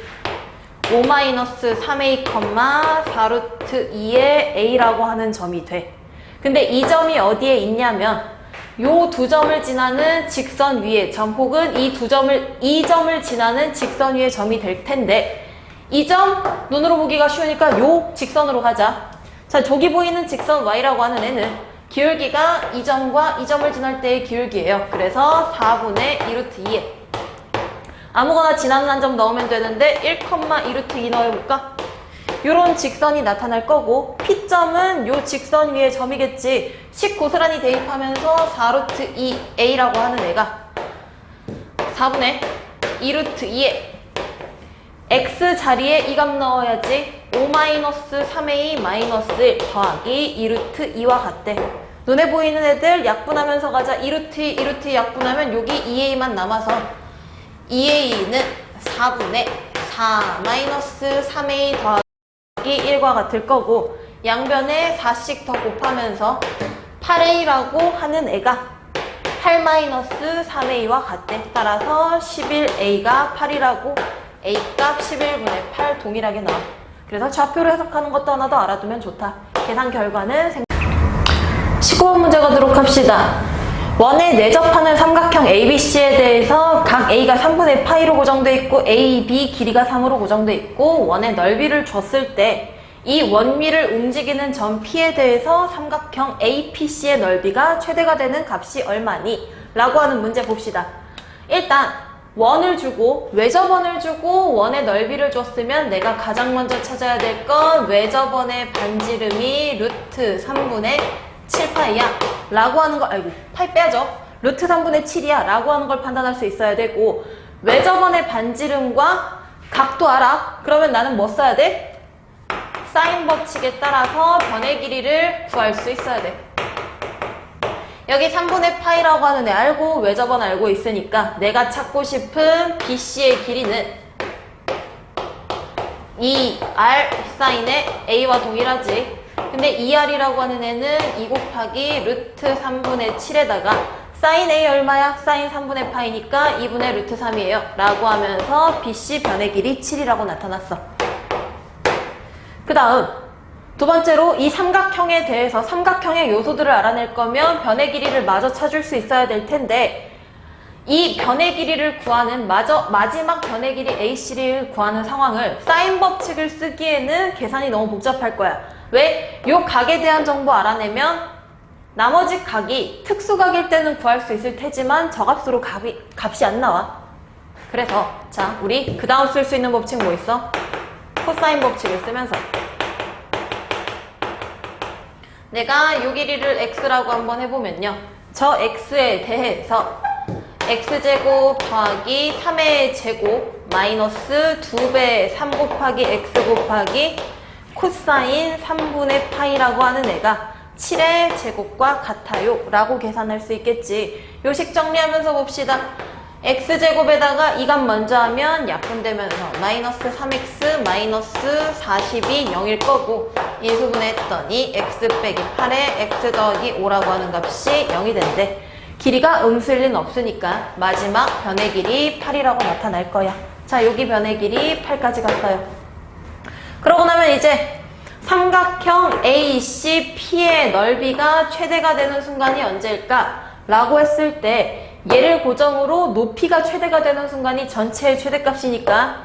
5-3a, 4루트 2의 a라고 하는 점이 돼. 근데 이 점이 어디에 있냐면 요 두 점을 지나는 직선 위의 점 혹은 이 점을 지나는 직선 위의 점이 될 텐데 이 점 눈으로 보기가 쉬우니까 요 직선으로 가자. 자, 저기 보이는 직선 y라고 하는 애는 기울기가 이 점과 이 점을 지날 때의 기울기예요. 그래서 4분의 2루트 2에 아무거나 지나는 한 점 넣으면 되는데 1,2루트 2 넣어볼까? 요런 직선이 나타날 거고 P점은 요 직선 위에 점이겠지. 식 고스란히 대입하면서 4루트 2a라고 하는 애가 4분의 2루트 2에 x 자리에 이 값 넣어야지. 5-3a 마이너스 1 더하기 2루트 2와 같대. 눈에 보이는 애들 약분하면서 가자. 2루트 2, 2루트 2 약분하면 여기 2a만 남아서 2a는 4분의 4 마이너스 3a 더하기 1과 같을 거고 양변에 4씩 더 곱하면서 8a라고 하는 애가 8 마이너스 3a와 같대. 따라서 11a가 8이라고 a 값 11분의 8 동일하게 나와. 그래서 좌표로 해석하는 것도 하나 더 알아두면 좋다. 계산 결과는 15번 문제 가도록 합시다. 원에 내접하는 삼각형 ABC에 대해서 각 A가 3분의 파이로 고정되어 있고 AB 길이가 3으로 고정되어 있고 원의 넓이를 줬을 때 이 원미를 움직이는 점 P에 대해서 삼각형 APC의 넓이가 최대가 되는 값이 얼마니? 라고 하는 문제 봅시다. 일단 원을 주고 외접원을 주고 원의 넓이를 줬으면 내가 가장 먼저 찾아야 될 건 외접원의 반지름이 루트 3분의 7파이야 라고 하는 걸, 아이고 파이 빼야죠. 루트 3분의 7이야 라고 하는 걸 판단할 수 있어야 되고 외접원의 반지름과 각도 알아? 그러면 나는 뭐 써야 돼? 사인 법칙에 따라서 변의 길이를 구할 수 있어야 돼. 여기 3분의 파이라고 하는 애 알고 외접원 알고 있으니까 내가 찾고 싶은 BC의 길이는 2R 사인의 A와 동일하지. 근데 2R이라고 하는 애는 2 곱하기 루트 3분의 7에다가 사인 A 얼마야? 사인 3분의 파이니까 2분의 루트 3이에요. 라고 하면서 BC 변의 길이 7이라고 나타났어. 그 다음 두 번째로 이 삼각형에 대해서 삼각형의 요소들을 알아낼 거면 변의 길이를 마저 찾을 수 있어야 될 텐데 이 변의 길이를 구하는 마지막 변의 길이 AC를 구하는 상황을 사인 법칙을 쓰기에는 계산이 너무 복잡할 거야. 왜? 요 각에 대한 정보 알아내면 나머지 각이 특수각일 때는 구할 수 있을 테지만 저값으로 값이 안 나와. 그래서 자 우리 그 다음 쓸 수 있는 법칙 뭐 있어? 코사인 법칙을 쓰면서 내가 요 길이를 x라고 한번 해보면요. 저 x에 대해서 x제곱 더하기 3의 제곱 마이너스 2배 3 곱하기 x 곱하기 코사인 3분의 파이라고 하는 애가 7의 제곱과 같아요 라고 계산할 수 있겠지. 요식 정리하면서 봅시다. x제곱에다가 이 값 먼저 하면 약분되면서 마이너스 3x 마이너스 40이 0일 거고 인수분해했더니 x 빼기 8에 x 더하기 5라고 하는 값이 0이 된대. 길이가 음수일 리는 없으니까 마지막 변의 길이 8이라고 나타날 거야. 자 여기 변의 길이 8까지 갔어요. 그러고 나면 이제 삼각형 ACP의 넓이가 최대가 되는 순간이 언제일까? 라고 했을 때 얘를 고정으로 높이가 최대가 되는 순간이 전체의 최대값이니까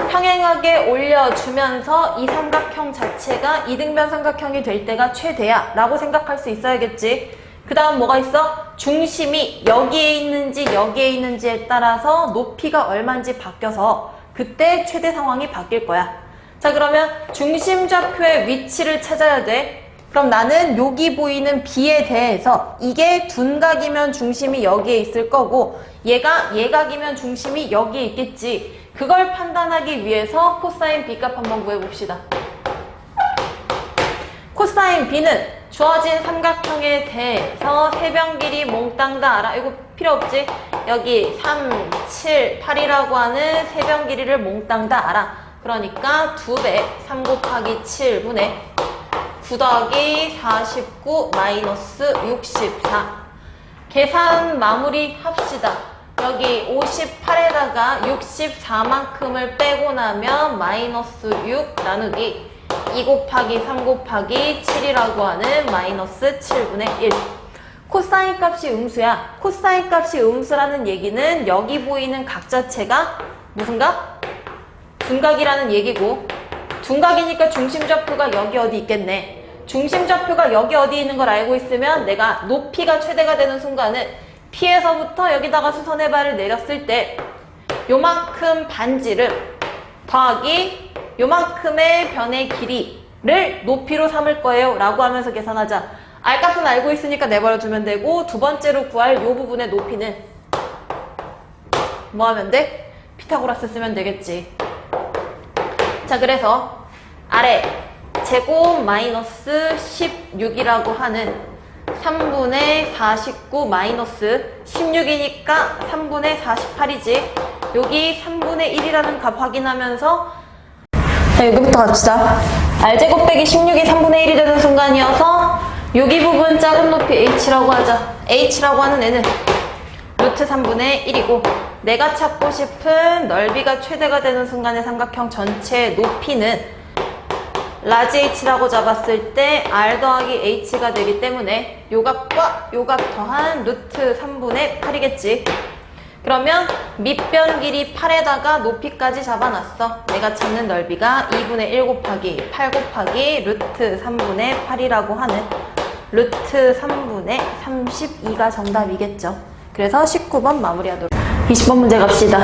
평행하게 올려주면서 이 삼각형 자체가 이등변 삼각형이 될 때가 최대야 라고 생각할 수 있어야겠지. 그 다음 뭐가 있어? 중심이 여기에 있는지 여기에 있는지에 따라서 높이가 얼마인지 바뀌어서 그때 최대 상황이 바뀔 거야. 자 그러면 중심 좌표의 위치를 찾아야 돼. 그럼 나는 여기 보이는 B에 대해서 이게 둔각이면 중심이 여기에 있을 거고 얘가 예각이면 중심이 여기에 있겠지. 그걸 판단하기 위해서 코사인 B값 한번 구해봅시다. 코사인 B는 주어진 삼각형에 대해서 세변 길이 몽땅 다 알아. 이거 필요 없지? 여기 3, 7, 8이라고 하는 세변 길이를 몽땅 다 알아. 그러니까 2배 3 곱하기 7분의 9 더하기 49 마이너스 64. 계산 마무리 합시다. 여기 58에다가 64만큼을 빼고 나면 마이너스 6 나누기 2 곱하기 3 곱하기 7이라고 하는 마이너스 7분의 1. 코사인 값이 음수야. 코사인 값이 음수라는 얘기는 여기 보이는 각 자체가 무슨 각? 둔각이라는 얘기고 둔각이니까 중심 좌표가 여기 어디 있겠네. 중심 좌표가 여기 어디 있는 걸 알고 있으면 내가 높이가 최대가 되는 순간은 P에서부터 여기다가 수선의 발을 내렸을 때 요만큼 반지름 더하기 요만큼의 변의 길이를 높이로 삼을 거예요 라고 하면서 계산하자. R값은 알고 있으니까 내버려두면 되고, 두 번째로 구할 요 부분의 높이는 뭐 하면 돼? 피타고라스 쓰면 되겠지. 자, 그래서 아래 제곱 마이너스 16이라고 하는 3분의 49 마이너스 16이니까 3분의 48이지. 여기 3분의 1이라는 값 확인하면서, 자, 여기부터 갑시다. R제곱 빼기 16이 3분의 1이 되는 순간이어서 여기 부분 작은 높이 H라고 하자. H라고 하는 애는 루트 3분의 1이고, 내가 찾고 싶은 넓이가 최대가 되는 순간의 삼각형 전체의 높이는 라지 H라고 잡았을 때 R 더하기 H가 되기 때문에 요 값과 요 값 더한 루트 3분의 8이겠지. 그러면 밑변 길이 8에다가 높이까지 잡아놨어. 내가 찾는 넓이가 2분의 1 곱하기 8 곱하기 루트 3분의 8이라고 하는 루트 3분의 32가 정답이겠죠. 그래서 19번 마무리하도록. 20번 문제 갑시다.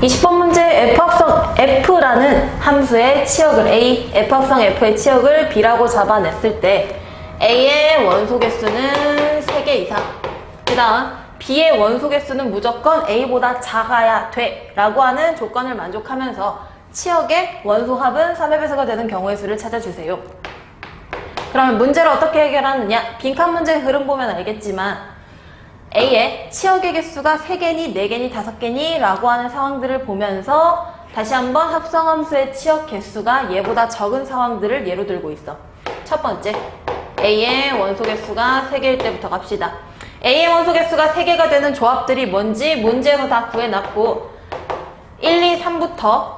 20번 문제 F합성 F라는 함수의 치역을 A, F합성 F의 치역을 B라고 잡아냈을 때 A의 원소 개수는 3개 이상, 그 다음 B의 원소 개수는 무조건 A보다 작아야 돼 라고 하는 조건을 만족하면서 치역의 원소합은 3의 배수가 되는 경우의 수를 찾아주세요. 그러면 문제를 어떻게 해결하느냐? 빈칸 문제 흐름 보면 알겠지만 A의 치역의 개수가 3개니 4개니 5개니 라고 하는 상황들을 보면서 다시 한번 합성함수의 치역 개수가 얘보다 적은 상황들을 예로 들고 있어. 첫 번째, A의 원소 개수가 3개일 때부터 갑시다. A의 원소 개수가 3개가 되는 조합들이 뭔지 문제에서 다 구해놨고, 1, 2, 3부터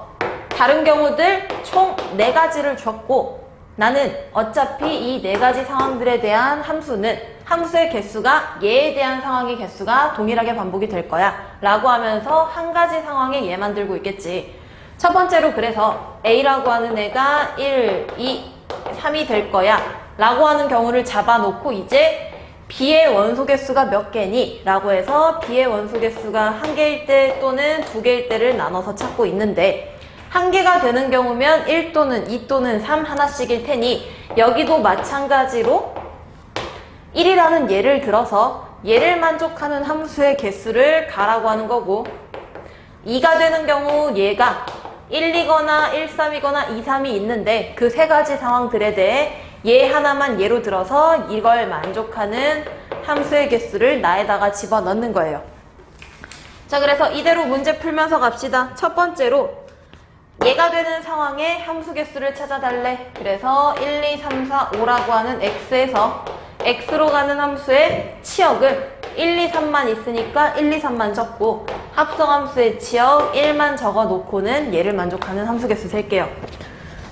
다른 경우들 총 4가지를 줬고, 나는 어차피 이 4가지 상황들에 대한 함수는 함수의 개수가 얘에 대한 상황의 개수가 동일하게 반복이 될 거야 라고 하면서 한 가지 상황에 얘만 들고 있겠지. 첫 번째로 그래서 A라고 하는 애가 1, 2, 3이 될 거야 라고 하는 경우를 잡아놓고 이제 B의 원소 개수가 몇 개니? 라고 해서 B의 원소 개수가 1개일 때 또는 2개일 때를 나눠서 찾고 있는데, 1개가 되는 경우면 1 또는 2 또는 3 하나씩일 테니 여기도 마찬가지로 1이라는 예를 들어서 얘를 만족하는 함수의 개수를 가라고 하는 거고, 2가 되는 경우 얘가 1, 2거나 1, 3이거나 2, 3이 있는데 그 3가지 상황들에 대해 얘 하나만 예로 들어서 이걸 만족하는 함수의 개수를 나에다가 집어넣는 거예요. 자, 그래서 이대로 문제 풀면서 갑시다. 첫 번째로 얘가 되는 상황에 함수 개수를 찾아달래. 그래서 1, 2, 3, 4, 5라고 하는 x에서 x로 가는 함수의 치역을 1, 2, 3만 있으니까 1, 2, 3만 적고, 합성함수의 치역 1만 적어놓고는 얘를 만족하는 함수 개수 셀게요.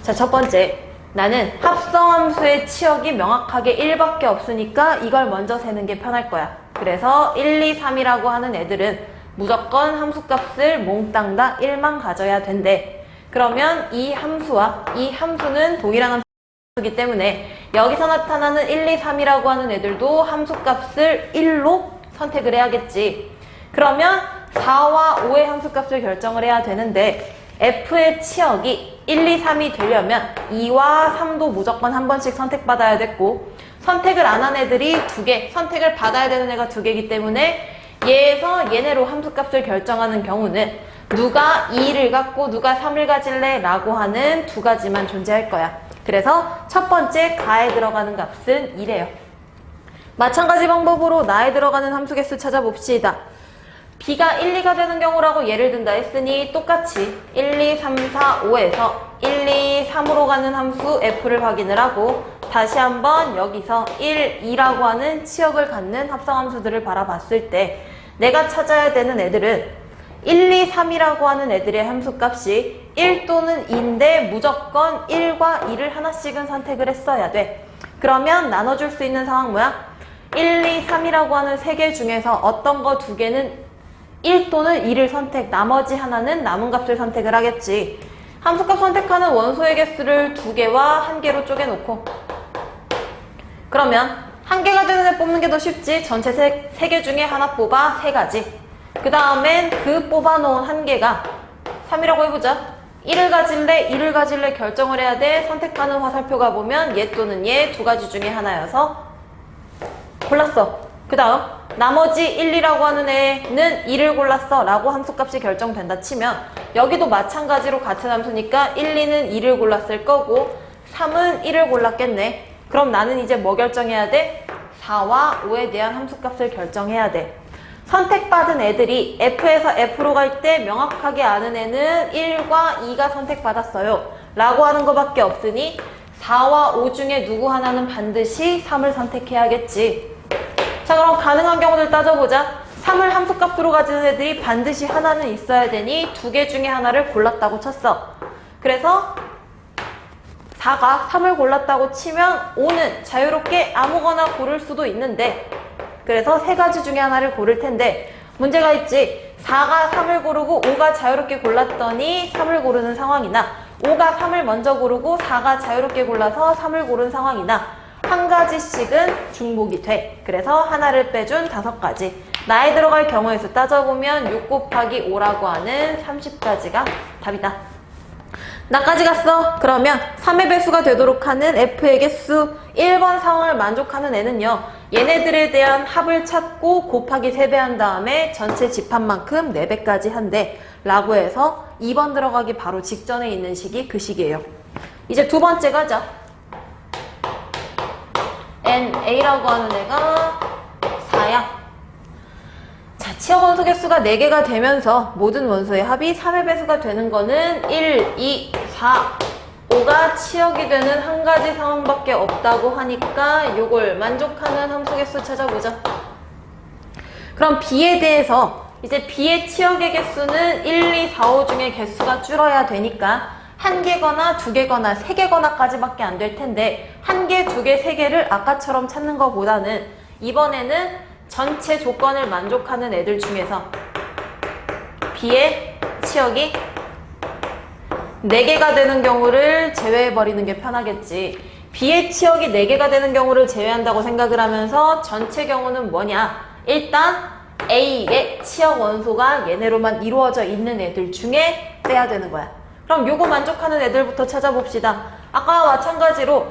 자, 첫 번째, 나는 합성함수의 치역이 명확하게 1밖에 없으니까 이걸 먼저 세는 게 편할 거야. 그래서 1, 2, 3이라고 하는 애들은 무조건 함수값을 몽땅 다 1만 가져야 된대. 그러면 이 함수와 이 함수는 동일한 함수이기 때문에 여기서 나타나는 1, 2, 3이라고 하는 애들도 함수값을 1로 선택을 해야겠지. 그러면 4와 5의 함수값을 결정을 해야 되는데, F의 치역이 1, 2, 3이 되려면 2와 3도 무조건 한 번씩 선택받아야 됐고, 선택을 안 한 애들이 2개, 선택을 받아야 되는 애가 2개이기 때문에 얘에서 얘네로 함수값을 결정하는 경우는 누가 2를 갖고 누가 3을 가질래? 라고 하는 2가지만 존재할 거야. 그래서 첫 번째 가에 들어가는 값은 2래요. 마찬가지 방법으로 나에 들어가는 함수 개수 찾아봅시다. B가 1, 2가 되는 경우라고 예를 든다 했으니 똑같이 1, 2, 3, 4, 5에서 1, 2, 3으로 가는 함수 F를 확인을 하고, 다시 한번 여기서 1, 2라고 하는 치역을 갖는 합성함수들을 바라봤을 때 내가 찾아야 되는 애들은 1, 2, 3이라고 하는 애들의 함수값이 1 또는 2인데 무조건 1과 2를 하나씩은 선택을 했어야 돼. 그러면 나눠줄 수 있는 상황 뭐야? 1, 2, 3이라고 하는 3개 중에서 어떤 거 2개는 1 또는 2를 선택, 나머지 하나는 남은 값을 선택을 하겠지. 함수값 선택하는 원소의 개수를 2개와 1개로 쪼개놓고 그러면 한 개가 되는 애 뽑는 게 더 쉽지. 전체 세 개 중에 하나 뽑아 3가지. 그 다음엔 그 뽑아놓은 한 개가 3이라고 해보자. 1을 가질래, 2를 가질래 결정을 해야 돼. 선택하는 화살표가 보면 얘 또는 얘 2가지 중에 하나여서 골랐어. 그 다음 나머지 1, 2라고 하는 애는 2를 골랐어 라고 함수값이 결정된다 치면 여기도 마찬가지로 같은 함수니까 1, 2는 2를 골랐을 거고 3은 1을 골랐겠네. 그럼 나는 이제 뭐 결정해야 돼? 4와 5에 대한 함수값을 결정해야 돼. 선택받은 애들이 F에서 F로 갈 때 명확하게 아는 애는 1과 2가 선택받았어요 라고 하는 것밖에 없으니 4와 5 중에 누구 하나는 반드시 3을 선택해야겠지. 자, 그럼 가능한 경우들 따져보자. 3을 함수값으로 가지는 애들이 반드시 하나는 있어야 되니 2개 중에 하나를 골랐다고 쳤어. 그래서 4가 3을 골랐다고 치면 5는 자유롭게 아무거나 고를 수도 있는데, 그래서 3가지 중에 하나를 고를 텐데 문제가 있지. 4가 3을 고르고 5가 자유롭게 골랐더니 3을 고르는 상황이나 5가 3을 먼저 고르고 4가 자유롭게 골라서 3을 고른 상황이나 한 가지씩은 중복이 돼. 그래서 하나를 빼준 5가지. 나에 들어갈 경우의 수 따져보면 6 곱하기 5라고 하는 30가지가 답이다. 나까지 갔어. 그러면 3의 배수가 되도록 하는 F의 개수 1번 상황을 만족하는 애는요, 얘네들에 대한 합을 찾고 곱하기 3배 한 다음에 전체 집합만큼 4배까지 한대 라고 해서 2번 들어가기 바로 직전에 있는 식이 그 식이에요. 이제 두 번째 가자. NA라고 하는 애가 4야. 자, 치역 원소 개수가 4개가 되면서 모든 원소의 합이 3의 배수가 되는 거는 1, 2, 4, 5가 치역이 되는 한 가지 상황밖에 없다고 하니까 요걸 만족하는 함수 개수 찾아보자. 그럼 B에 대해서 이제 B의 치역의 개수는 1, 2, 4, 5 중에 개수가 줄어야 되니까 1개거나 2개거나 3개거나까지밖에 안 될 텐데 1개, 2개, 3개를 아까처럼 찾는 것보다는 이번에는 전체 조건을 만족하는 애들 중에서 B의 치역이 4개가 되는 경우를 제외해버리는 게 편하겠지. B의 치역이 4개가 되는 경우를 제외한다고 생각을 하면서 전체 경우는 뭐냐? 일단 A의 치역 원소가 얘네로만 이루어져 있는 애들 중에 빼야 되는 거야. 그럼 요거 만족하는 애들부터 찾아봅시다. 아까와 마찬가지로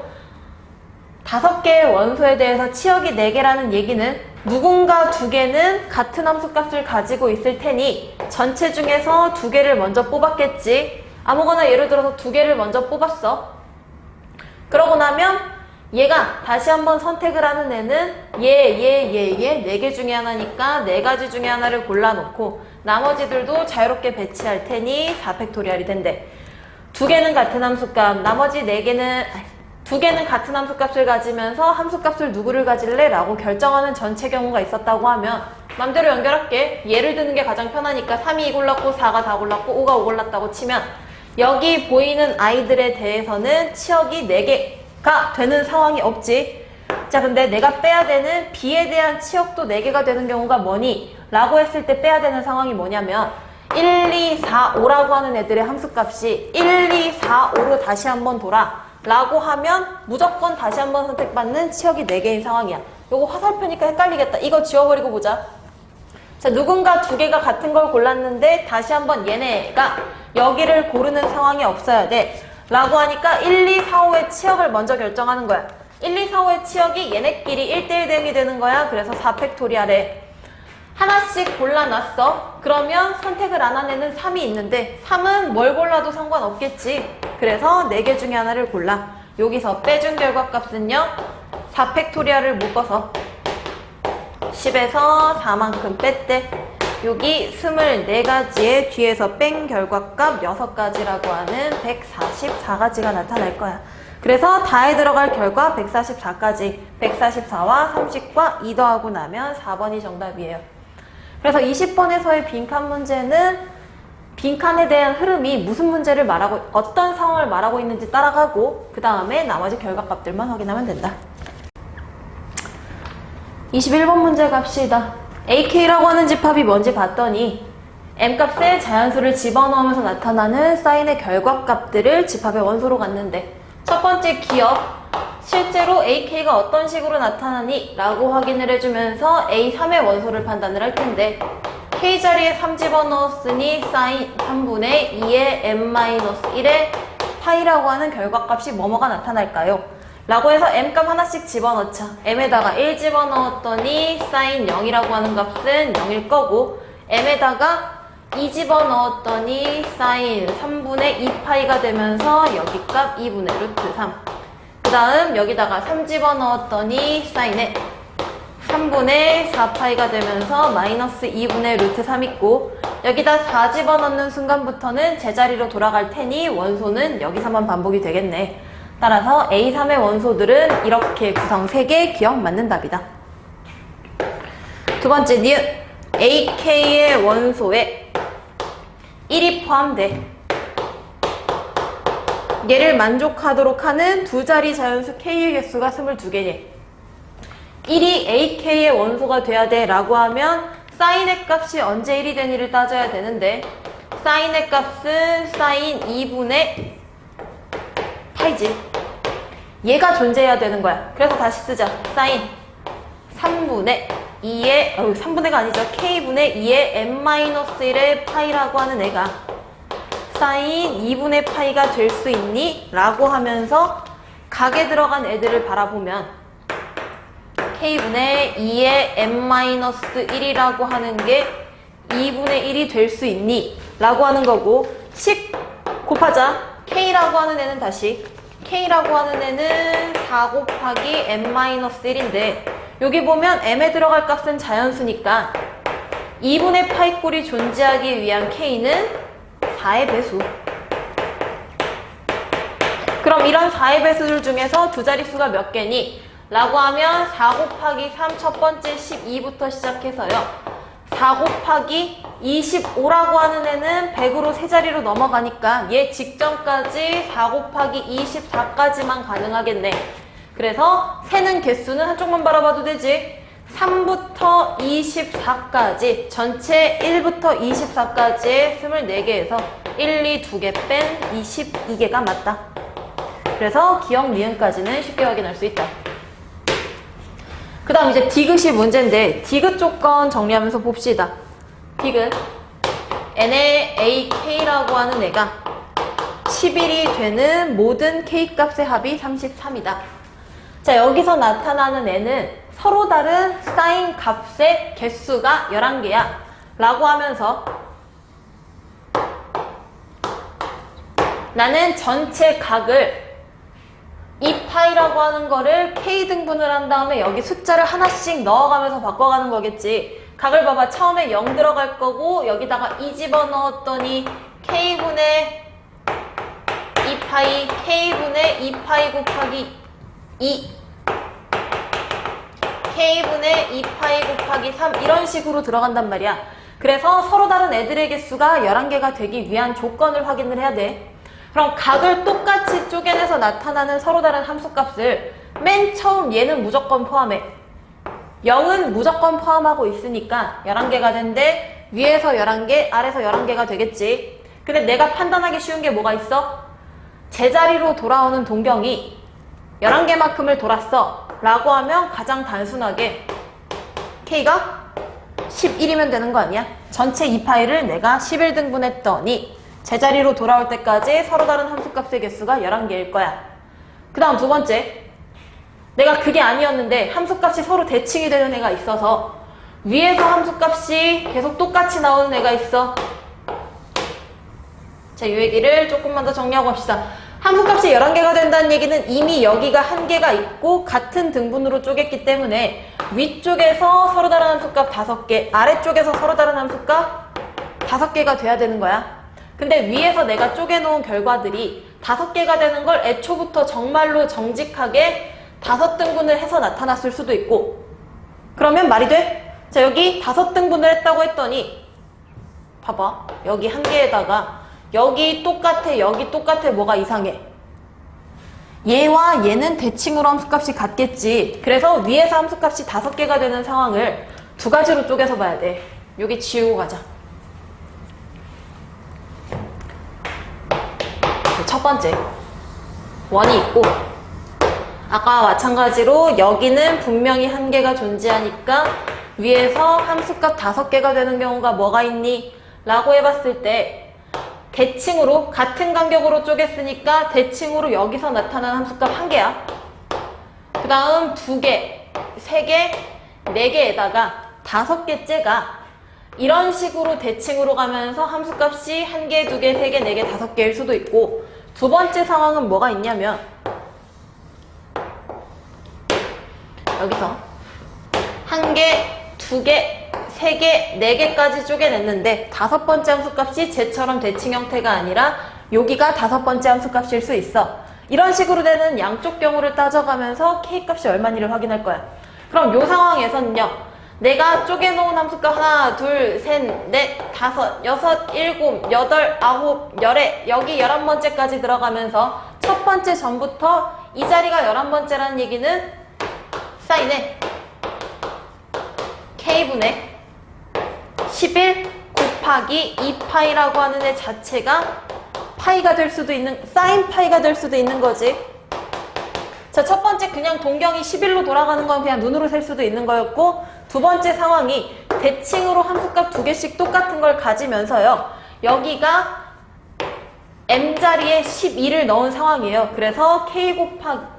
5개의 원소에 대해서 치역이 4개라는 얘기는 누군가 2개는 같은 함수값을 가지고 있을 테니 전체 중에서 2개를 먼저 뽑았겠지. 아무거나 예를 들어서 2개를 먼저 뽑았어. 그러고 나면 얘가 다시 한번 선택을 하는 애는 얘 4개 중에 하나니까 4가지 중에 하나를 골라놓고 나머지들도 자유롭게 배치할 테니 4팩토리얼이 된대. 2개는 같은 함수값, 나머지 2개는 같은 함수값을 가지면서 함수값을 누구를 가질래? 라고 결정하는 전체 경우가 있었다고 하면 맘대로 연결할게. 예를 드는 게 가장 편하니까 3이 2 골랐고 4가 4 골랐고 5가 5 골랐다고 치면 여기 보이는 아이들에 대해서는 치역이 4개가 되는 상황이 없지. 자, 근데 내가 빼야 되는 B에 대한 치역도 4개가 되는 경우가 뭐니? 라고 했을 때 빼야 되는 상황이 뭐냐면 1, 2, 4, 5라고 하는 애들의 함수값이 1, 2, 4, 5로 다시 한번 돌아 라고 하면 무조건 다시 한번 선택받는 치역이 4개인 상황이야. 요거 화살표니까 헷갈리겠다. 이거 지워버리고 보자. 자, 누군가 2개가 같은 걸 골랐는데 다시 한번 얘네가 여기를 고르는 상황이 없어야 돼 라고 하니까 1, 2, 4, 5의 치역을 먼저 결정하는 거야. 1, 2, 4, 5의 치역이 얘네끼리 1대1 대응이 되는 거야. 그래서 4팩토리얼에 하나씩 골라놨어. 그러면 선택을 안 한 애는 3이 있는데 3은 뭘 골라도 상관없겠지. 그래서 4개 중에 하나를 골라. 여기서 빼준 결과값은요, 4팩토리얼을 묶어서 10에서 4만큼 뺐대. 여기 24가지의 뒤에서 뺀 결과값 6가지라고 하는 144가지가 나타날 거야. 그래서 다에 들어갈 결과 144까지, 144와 30과 2 더하고 나면 4번이 정답이에요. 그래서 20번에서의 빈칸 문제는 빈칸에 대한 흐름이 무슨 문제를 말하고, 어떤 상황을 말하고 있는지 따라가고 그 다음에 나머지 결과값들만 확인하면 된다. 21번 문제 갑시다. AK라고 하는 집합이 뭔지 봤더니 M값에 자연수를 집어넣으면서 나타나는 사인의 결과값들을 집합의 원소로 갔는데 첫 번째 기억 실제로 AK가 어떤 식으로 나타나니? 라고 확인을 해주면서 A3의 원소를 판단을 할 텐데 K 자리에 3 집어넣었으니 사인 3분의 2의 M-1의 파이라고 하는 결과값이 뭐뭐가 나타날까요? 라고 해서 M값 하나씩 집어넣자. M에다가 1 집어넣었더니 사인 0이라고 하는 값은 0일 거고 M에다가 2 집어넣었더니 사인 3분의 2파이가 되면서 여기 값 2분의 루트 3. 그 다음 여기다가 3 집어넣었더니 사인에 3분의 4파이가 되면서 마이너스 2분의 루트 3 있고 여기다 4 집어넣는 순간부터는 제자리로 돌아갈 테니 원소는 여기서만 반복이 되겠네. 따라서 A3의 원소들은 이렇게 구성 3개 기억 맞는 답이다. 두 번째 니은 AK의 원소에 1이 포함돼. 얘를 만족하도록 하는 두 자리 자연수 K의 개수가 22개니 1이 AK의 원소가 돼야 돼 라고 하면 사인의 값이 언제 1이 되니를 따져야 되는데 사인의 값은 사인 2분의 파이지. 얘가 존재해야 되는 거야. 그래서 다시 쓰자. 사인 3분의 2의 3분의가 아니죠. K분의 2의 M-1의 파이라고 하는 애가 사인 2분의 파이가 될 수 있니? 라고 하면서 각에 들어간 애들을 바라보면 K분의 2의 M-1이라고 하는 게 2분의 1이 될 수 있니? 라고 하는 거고 10 곱하자. K라고 하는 애는 다시 K라고 하는 애는 4 곱하기 M-1인데 여기 보면 M에 들어갈 값은 자연수니까 2분의 파이꼴이 존재하기 위한 K는 4의 배수. 그럼 이런 4의 배수들 중에서 두 자릿수가 몇 개니? 라고 하면 4 곱하기 3 첫 번째 12부터 시작해서요. 4 곱하기 25라고 하는 애는 100으로 세 자리로 넘어가니까 얘 직전까지 4 곱하기 24까지만 가능하겠네. 그래서 세는 개수는 한쪽만 바라봐도 되지. 3부터 24까지 전체 1부터 24까지의 24개에서 1, 2, 2개 뺀 22개가 맞다. 그래서 기억 니은까지는 쉽게 확인할 수 있다. 그 다음 이제 디귿이 문제인데 디귿 조건 정리하면서 봅시다. 디귿 n의 ak라고 하는 애가 11이 되는 모든 k값의 합이 33이다. 자, 여기서 나타나는 애는 서로 다른 사인 값의 개수가 11개야 라고 하면서 나는 전체 각을 2파이라고 하는 거를 K등분을 한 다음에 여기 숫자를 하나씩 넣어가면서 바꿔가는 거겠지. 각을 봐봐. 처음에 0 들어갈 거고 여기다가 2 집어넣었더니 K분의 2파이 K분의 2파이 곱하기 2 K분의 2파이 곱하기 3 이런 식으로 들어간단 말이야. 그래서 서로 다른 애들의 개수가 11개가 되기 위한 조건을 확인을 해야 돼. 그럼 각을 똑같이 쪼개내서 나타나는 서로 다른 함수값을 맨 처음 얘는 무조건 포함해. 0은 무조건 포함하고 있으니까 11개가 된대. 위에서 11개, 아래서 11개가 되겠지. 근데 내가 판단하기 쉬운 게 뭐가 있어? 제자리로 돌아오는 동경이 11개만큼을 돌았어 라고 하면 가장 단순하게 K가 11이면 되는 거 아니야? 전체 2파이를 내가 11등분 했더니 제자리로 돌아올 때까지 서로 다른 함수값의 개수가 11개일 거야. 그 다음 두 번째, 내가 그게 아니었는데 함수값이 서로 대칭이 되는 애가 있어서 위에서 함수값이 계속 똑같이 나오는 애가 있어. 자, 이 얘기를 조금만 더 정리하고 합시다. 함수값이 11개가 된다는 얘기는 이미 여기가 1개가 있고 같은 등분으로 쪼갰기 때문에 위쪽에서 서로 다른 함수값 5개, 아래쪽에서 서로 다른 함수값 5개가 돼야 되는 거야. 근데 위에서 내가 쪼개놓은 결과들이 5개가 되는 걸 애초부터 정말로 정직하게 5등분을 해서 나타났을 수도 있고 그러면 말이 돼? 자, 여기 5등분을 했다고 했더니 봐봐. 여기 1개에다가 여기 똑같아, 여기 똑같아. 뭐가 이상해? 얘와 얘는 대칭으로 함수값이 같겠지. 그래서 위에서 함수값이 5개가 되는 상황을 두 가지로 쪼개서 봐야 돼. 여기 지우고 가자. 첫 번째, 원이 있고 아까 마찬가지로 여기는 분명히 한계가 존재하니까 위에서 함수값 5개가 되는 경우가 뭐가 있니? 라고 해봤을 때 대칭으로 같은 간격으로 쪼갰으니까 대칭으로 여기서 나타나는 함수값 1개야. 그 다음 2개, 3개, 4개에다가 5개째가 이런 식으로 대칭으로 가면서 함수값이 1개, 2개, 3개, 4개, 5개일 수도 있고 두 번째 상황은 뭐가 있냐면 여기서 1개, 2개, 3개, 4개까지 쪼개냈는데 5번째 함수값이 쟤처럼 대칭 형태가 아니라 여기가 5번째 함수값일 수 있어. 이런 식으로 되는 양쪽 경우를 따져가면서 K값이 얼마인지를 확인할 거야. 그럼 이 상황에서는요. 내가 쪼개놓은 함수값 하나, 둘, 셋, 넷, 다섯, 여섯, 일곱, 여덟, 아홉, 열에 여기 11번째까지 들어가면서 첫 번째 전부터 이 자리가 11번째라는 얘기는 사인에 K분의 11 곱하기 2파이라고 하는 애 자체가 파이가 될 수도 있는, 사인 파이가 될 수도 있는 거지. 자, 첫 번째 그냥 동경이 11로 돌아가는 건 그냥 눈으로 셀 수도 있는 거였고, 두 번째 상황이 대칭으로 함수값 2개씩 똑같은 걸 가지면서요. 여기가 m자리에 12를 넣은 상황이에요. 그래서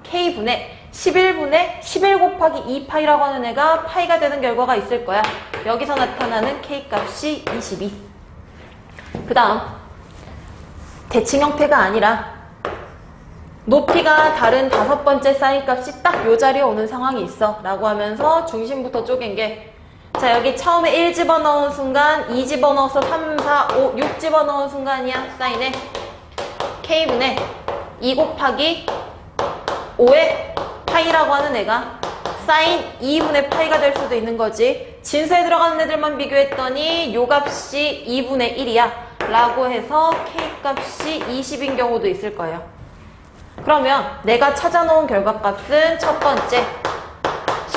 K분의 11분의 11 곱하기 2파이라고 하는 애가 파이가 되는 결과가 있을 거야. 여기서 나타나는 K값이 22. 그 다음 대칭 형태가 아니라 높이가 다른 5번째 사인값이 딱 요 자리에 오는 상황이 있어 라고 하면서 중심부터 쪼갠 게, 자 여기 처음에 1 집어넣은 순간 2 집어넣어서 3, 4, 5, 6 집어넣은 순간이야. 사인에 K분의 2 곱하기 5의 파이라고 하는 애가 사인 2분의 파이가 될 수도 있는 거지. 진수에 들어가는 애들만 비교했더니 요 값이 2분의 1이야 라고 해서 K값이 20인 경우도 있을 거예요. 그러면 내가 찾아놓은 결과값은 첫 번째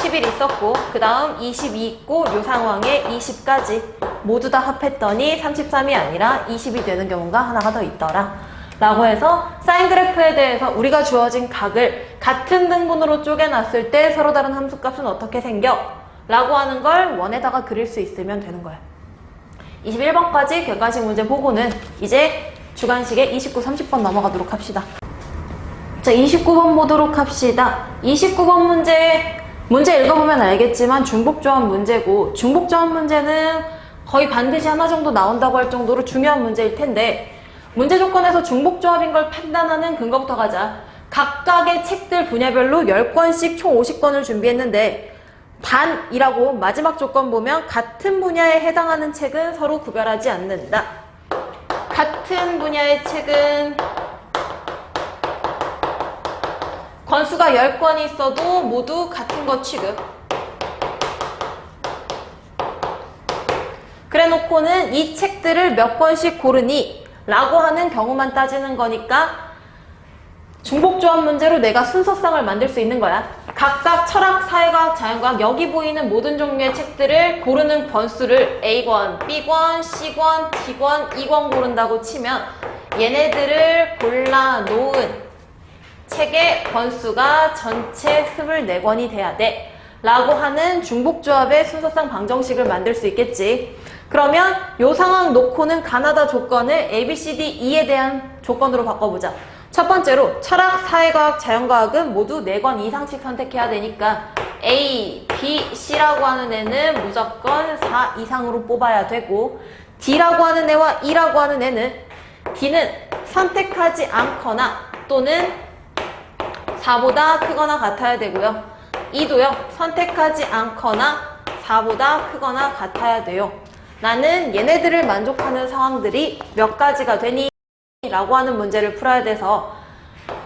11 있었고, 그 다음 22 있고, 요 상황에 20까지 모두 다 합했더니 33이 아니라 20이 되는 경우가 하나가 더 있더라 라고 해서 사인 그래프에 대해서 우리가 주어진 각을 같은 등분으로 쪼개놨을 때 서로 다른 함수값은 어떻게 생겨? 라고 하는 걸 원에다가 그릴 수 있으면 되는 거야. 21번까지 객관식 문제 보고는 이제 주관식에 29, 30번 넘어가도록 합시다. 자, 29번 보도록 합시다. 29번 문제 읽어보면 알겠지만 중복조합 문제고, 중복조합 문제는 거의 반드시 하나 정도 나온다고 할 정도로 중요한 문제일 텐데, 문제 조건에서 중복조합인 걸 판단하는 근거부터 가자. 각각의 책들 분야별로 10권씩 총 50권을 준비했는데, 단이라고 마지막 조건 보면 같은 분야에 해당하는 책은 서로 구별하지 않는다. 같은 분야의 책은 권수가 10권이 있어도 모두 같은 거 취급. 그래 놓고는 이 책들을 몇 권씩 고르니? 라고 하는 경우만 따지는 거니까 중복조합 문제로 내가 순서상을 만들 수 있는 거야. 각각 철학, 사회과학, 자연과학 여기 보이는 모든 종류의 책들을 고르는 권수를 A권, B권, C권, D권, E권 고른다고 치면 얘네들을 골라 놓은 책의 권수가 전체 24권이 돼야 돼 라고 하는 중복조합의 순서상 방정식을 만들 수 있겠지. 그러면 이 상황 놓고는 가나다 조건을 A, B, C, D, E에 대한 조건으로 바꿔보자. 첫 번째로 철학, 사회과학, 자연과학은 모두 4권 이상씩 선택해야 되니까 A, B, C라고 하는 애는 무조건 4 이상으로 뽑아야 되고, D라고 하는 애와 E라고 하는 애는 D는 선택하지 않거나 또는 4보다 크거나 같아야 되고요. E도요. 선택하지 않거나 4보다 크거나 같아야 돼요. 나는 얘네들을 만족하는 상황들이 몇 가지가 되니? 라고 하는 문제를 풀어야 돼서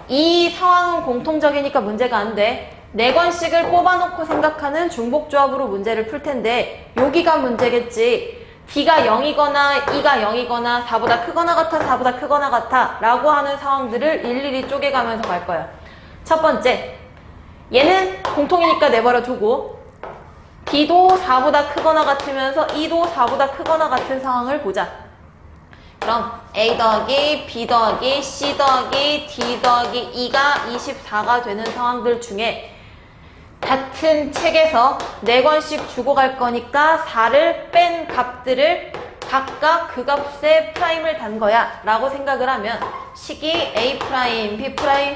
이 상황은 공통적이니까 문제가 안 돼. 4권씩을 뽑아놓고 생각하는 중복조합으로 문제를 풀 텐데 여기가 문제겠지. D가 0이거나 E가 0이거나 4보다 크거나 같아, 4보다 크거나 같아 라고 하는 상황들을 일일이 쪼개가면서 갈 거야. 첫 번째, 얘는 공통이니까 내버려 두고 D도 4보다 크거나 같으면서 E도 4보다 크거나 같은 상황을 보자. 그럼 A 더하기 B 더하기 C 더하기 D 더하기 2가 24가 되는 상황들 중에 같은 책에서 4권씩 주고 갈 거니까 4를 뺀 값들을 각각 그 값에 프라임을 단 거야 라고 생각을 하면 식이 A 프라임, B 프라임,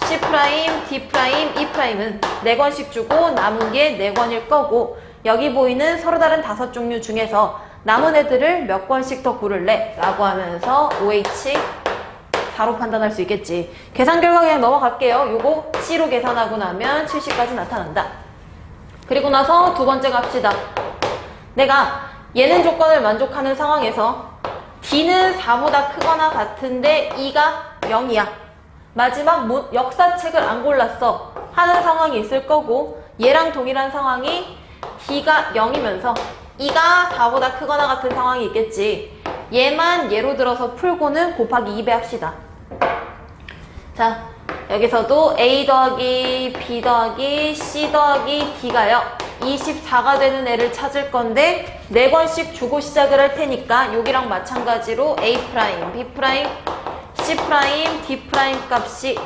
C 프라임, D 프라임, E 프라임은 4권씩 주고 남은 게 4권일 거고 여기 보이는 서로 다른 5종류 중에서 남은 애들을 몇 권씩 더 고를래? 라고 하면서 OH 4로 판단할 수 있겠지. 계산 결과 그냥 넘어갈게요. 요거 C로 계산하고 나면 70까지 나타난다. 그리고 나서 두 번째 갑시다. 내가 예는 조건을 만족하는 상황에서 D는 4보다 크거나 같은데 E가 0이야. 마지막 역사책을 안 골랐어 하는 상황이 있을 거고 얘랑 동일한 상황이 D가 0이면서 E가 4보다 크거나 같은 상황이 있겠지. 얘만 예로 들어서 풀고는 곱하기 2배 합시다. 자, 여기서도 A 더하기 B 더하기 C 더하기 D가요 24가 되는 애를 찾을 건데 4권씩 주고 시작을 할 테니까 여기랑 마찬가지로 A 프라임, B 프라임, C 프라임, D 프라임 값이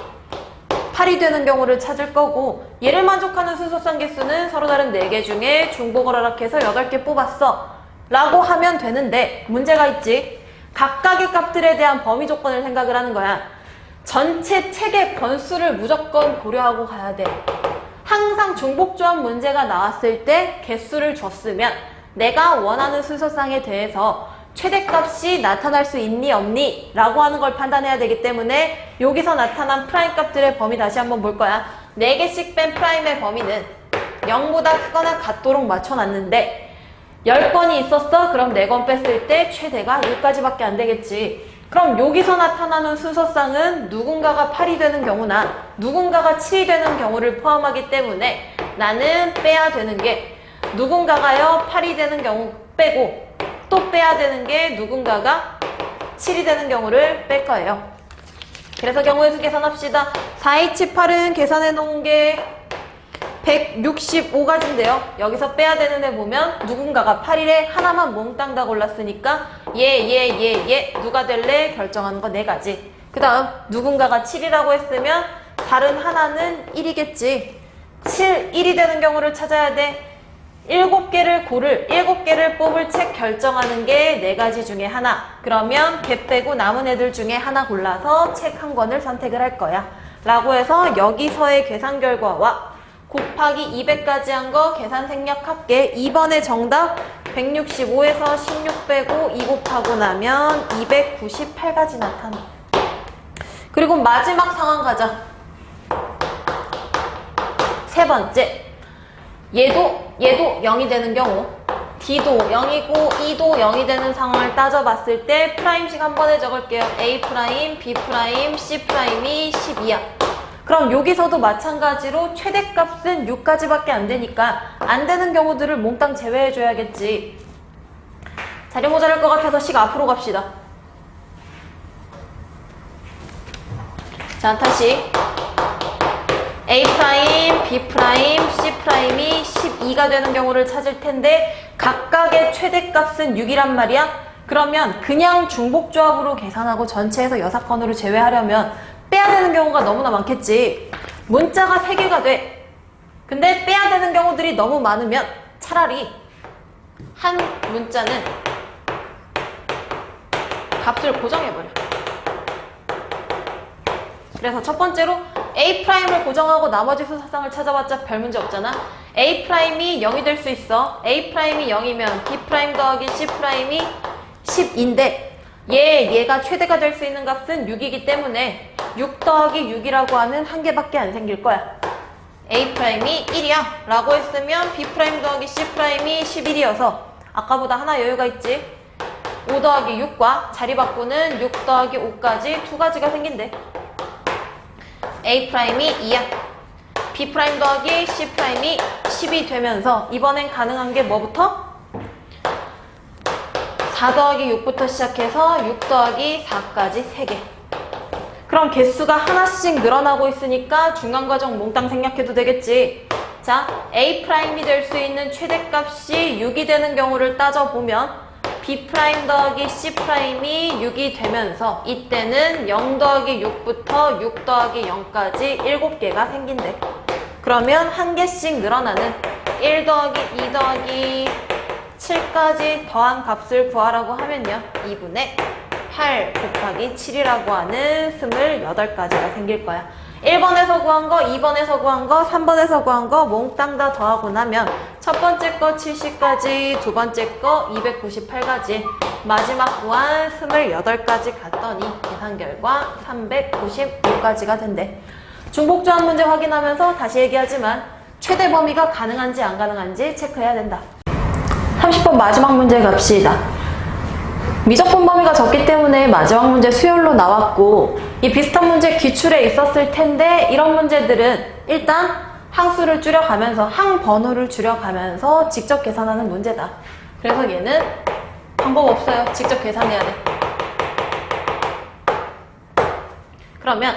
8이 되는 경우를 찾을 거고 얘를 만족하는 순서상 개수는 서로 다른 4개 중에 중복을 허락해서 8개 뽑았어 라고 하면 되는데 문제가 있지. 각각의 값들에 대한 범위 조건을 생각을 하는 거야. 전체 책의 권수를 무조건 고려하고 가야 돼. 항상 중복조합 문제가 나왔을 때 개수를 줬으면 내가 원하는 순서상에 대해서 최대값이 나타날 수 있니 없니? 라고 하는 걸 판단해야 되기 때문에 여기서 나타난 프라임 값들의 범위 다시 한번 볼 거야. 4개씩 뺀 프라임의 범위는 0보다 크거나 같도록 맞춰놨는데 10건이 있었어? 그럼 4건 뺐을 때 최대가 6까지밖에 안 되겠지. 그럼 여기서 나타나는 순서상은 누군가가 8이 되는 경우나 누군가가 7이 되는 경우를 포함하기 때문에 나는 빼야 되는 게 누군가가요 8이 되는 경우 빼고 또 빼야 되는 게 누군가가 7이 되는 경우를 뺄 거예요. 그래서 경우의 수 계산합시다. 4H8은 계산해 놓은 게 165가지인데요. 여기서 빼야 되는 애 보면 누군가가 8일에 하나만 몽땅 다 골랐으니까 얘 누가 될래? 결정하는 거 4가지. 그 다음 누군가가 7이라고 했으면 다른 하나는 1이겠지. 7, 1이 되는 경우를 찾아야 돼. 7개를 뽑을 책 결정하는 게 4가지 중에 하나. 그러면 걔 빼고 남은 애들 중에 하나 골라서 책 한 권을 선택을 할 거야. 라고 해서 여기서의 계산 결과와 곱하기 200까지 한 거 계산 생략할게. 2번의 정답 165에서 16 빼고 2 곱하고 나면 298까지 나타나. 그리고 마지막 상황 가자. 세 번째. 얘도 0이 되는 경우 D도 0이고 E도 0이 되는 상황을 따져봤을 때 프라임식 한 번에 적을게요. A 프라임, B 프라임, C 프라임이 12야. 그럼 여기서도 마찬가지로 최대값은 6까지밖에 안 되니까 안 되는 경우들을 몽땅 제외해줘야겠지. 자료 모자랄 것 같아서 식 앞으로 갑시다. 자, 다시 A 프라임, B 프라임, C 프라임이 12가 되는 경우를 찾을 텐데 각각의 최대값은 6이란 말이야. 그러면 그냥 중복조합으로 계산하고 전체에서 6건으로 제외하려면 빼야 되는 경우가 너무나 많겠지. 문자가 3개가 돼. 근데 빼야 되는 경우들이 너무 많으면 차라리 한 문자는 값을 고정해버려. 그래서 첫 번째로 A 프라임을 고정하고 나머지 수사상을 찾아봤자 별 문제 없잖아. A 프라임이 0이 될 수 있어. A 프라임이 0이면 B 프라임 더하기 C 프라임이 10인데 얘가 최대가 될 수 있는 값은 6이기 때문에 6 더하기 6이라고 하는 한 개밖에 안 생길 거야. A 프라임이 1이야 라고 했으면 B 프라임 더하기 C 프라임이 11이어서 아까보다 하나 여유가 있지. 5 더하기 6과 자리 바꾸는 6 더하기 5까지 2가지가 생긴대. A 프라임이 2야. B 프라임 더하기 C 프라임이 10이 되면서 이번엔 가능한 게 뭐부터? 4 더하기 6부터 시작해서 6 더하기 4까지 3개. 그럼 개수가 하나씩 늘어나고 있으니까 중간과정 몽땅 생략해도 되겠지. 자, A 프라임이 될 수 있는 최대값이 6이 되는 경우를 따져보면 B' 더하기 C'이 6이 되면서 이때는 0 더하기 6부터 6 더하기 0까지 7개가 생긴대. 그러면 한 개씩 늘어나는 1 더하기 2 더하기 7까지 더한 값을 구하라고 하면요. 2분의 8 곱하기 7이라고 하는 28가지가 생길 거야. 1번에서 구한 거, 2번에서 구한 거, 3번에서 구한 거 몽땅 다 더하고 나면 첫 번째 거 70까지, 두 번째 거 298까지, 마지막 구한 28까지 갔더니 계산 결과 396까지가 된대. 중복조합 문제 확인하면서 다시 얘기하지만 최대 범위가 가능한지 안 가능한지 체크해야 된다. 30번 마지막 문제 갑시다. 미적분 범위가 적기 때문에 마지막 문제 수열로 나왔고, 이 비슷한 문제 기출에 있었을 텐데 이런 문제들은 일단 항수를 줄여가면서 항번호를 줄여가면서 직접 계산하는 문제다. 그래서 얘는 방법 없어요. 직접 계산해야 돼. 그러면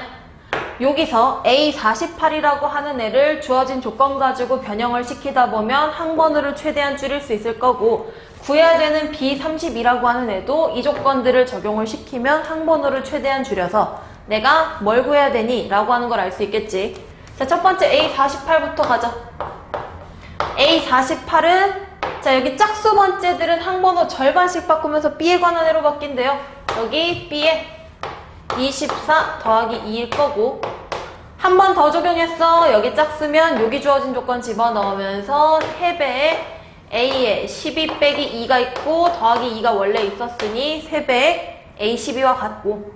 여기서 A48이라고 하는 애를 주어진 조건 가지고 변형을 시키다 보면 항번호를 최대한 줄일 수 있을 거고, 구해야 되는 B32라고 하는 애도 이 조건들을 적용을 시키면 항번호를 최대한 줄여서 내가 뭘 구해야 되니? 라고 하는 걸 알 수 있겠지. 자, 첫 번째 A48부터 가자. A48은 자, 여기 짝수 번째들은 항번호 절반씩 바꾸면서 B에 관한 애로 바뀐대요. 여기 B에 24 더하기 2일 거고, 한 번 더 적용했어. 여기 짝수면 여기 주어진 조건 집어넣으면서 3배에 A에 12 빼기 2가 있고 더하기 2가 원래 있었으니 3배에 A12와 같고,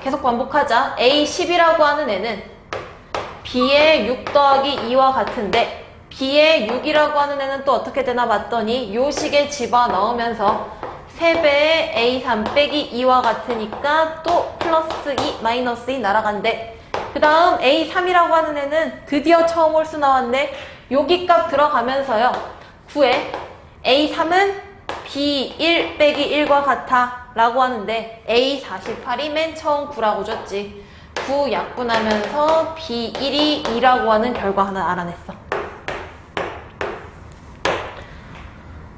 계속 반복하자. A10이라고 하는 애는 B에 6 더하기 2와 같은데 B에 6이라고 하는 애는 또 어떻게 되나 봤더니 요 식에 집어넣으면서 3배에 A3 빼기 2와 같으니까 또 플러스 2, 마이너스 2 날아간대. 그 다음 A3이라고 하는 애는 드디어 처음 홀수 나왔네. 여기 값 들어가면서요. 구해. A3은 B1 빼기 1과 같아 라고 하는데 A48이 맨 처음 9라고 줬지. 9 약분하면서 B1이 2라고 하는 결과 하나 알아냈어.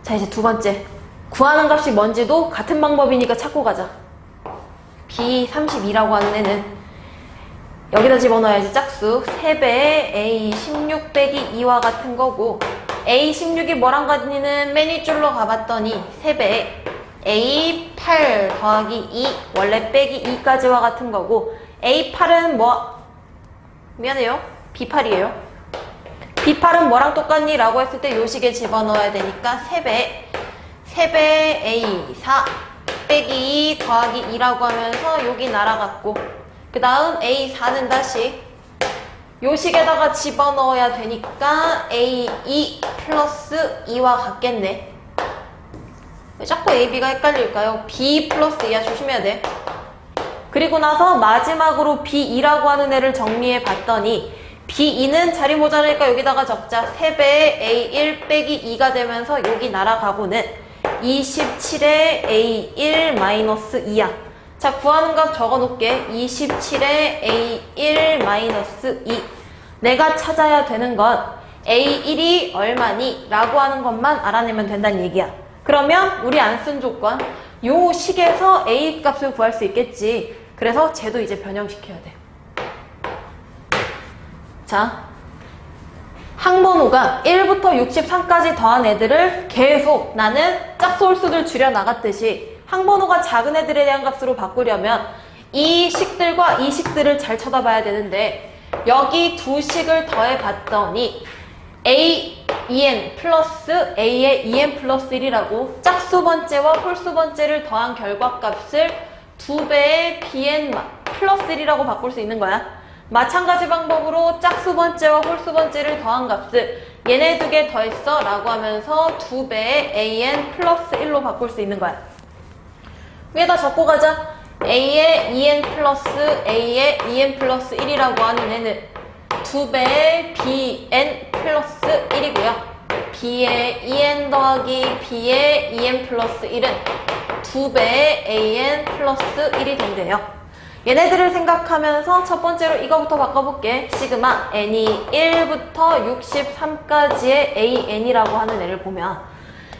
자, 이제 두 번째. 구하는 값이 뭔지도 같은 방법이니까 찾고 가자. B32라고 하는 애는 여기다 집어넣어야지. 짝수 3배에 A16 빼기 2와 같은 거고, A16이 뭐랑 같니는 맨 윗줄로 가봤더니 3배에 A8 더하기 2 원래 빼기 2까지와 같은 거고, A8은 뭐 미안해요, B8이에요. B8은 뭐랑 똑같니? 라고 했을 때 요 식에 집어넣어야 되니까 3배에 A4 빼기 2 더하기 2라고 하면서 여기 날아갔고, 그 다음 A4는 다시 요 식에다가 집어넣어야 되니까 A2 플러스 2와 같겠네. 왜 자꾸 A, B가 헷갈릴까요? B 플러스 2야. 조심해야 돼. 그리고 나서 마지막으로 B2라고 하는 애를 정리해 봤더니 B2는 자리 모자라니까 여기다가 적자. 3배에 A1 빼기 2가 되면서 여기 날아가고는 27에 A1 마이너스 2야. 자, 구하는 값 적어놓을게. 27에 A1 마이너스 2. 내가 찾아야 되는 건 A1이 얼마니? 라고 하는 것만 알아내면 된다는 얘기야. 그러면 우리 안 쓴 조건, 요 식에서 A 값을 구할 수 있겠지. 그래서 쟤도 이제 변형시켜야 돼. 자, 항번호가 1부터 63까지 더한 애들을 계속 나는 짝수 홀수들 줄여나갔듯이 항번호가 작은 애들에 대한 값으로 바꾸려면 이 식들과 이 식들을 잘 쳐다봐야 되는데, 여기 두 식을 더해봤더니 A, 2n 플러스 A의 2n 플러스 1이라고 짝수 번째와 홀수 번째를 더한 결과값을 2배의 bn 플러스 1이라고 바꿀 수 있는 거야. 마찬가지 방법으로 짝수 번째와 홀수 번째를 더한 값을 얘네 두 개 더했어 라고 하면서 2배의 an 플러스 1로 바꿀 수 있는 거야. 위에다 적고 가자. A의 2n 플러스 A의 2n 플러스 1이라고 하는 애는 2배의 bn 플러스 1이고요. b의 2n 더하기 b의 2n 플러스 1은 2배의 an 플러스 1이 된대요. 얘네들을 생각하면서 첫 번째로 이거부터 바꿔볼게. 시그마 n이 1부터 63까지의 an이라고 하는 애를 보면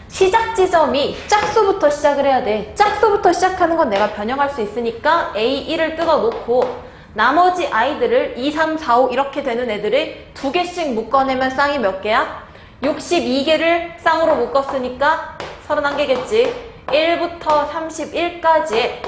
시작 지점이 짝수부터 시작을 해야 돼. 짝수부터 시작하는 건 내가 변형할 수 있으니까 A1을 뜯어놓고 나머지 아이들을 2, 3, 4, 5 이렇게 되는 애들을 두 개씩 묶어내면 쌍이 몇 개야? 62개를 쌍으로 묶었으니까 31개겠지. 1부터 31까지의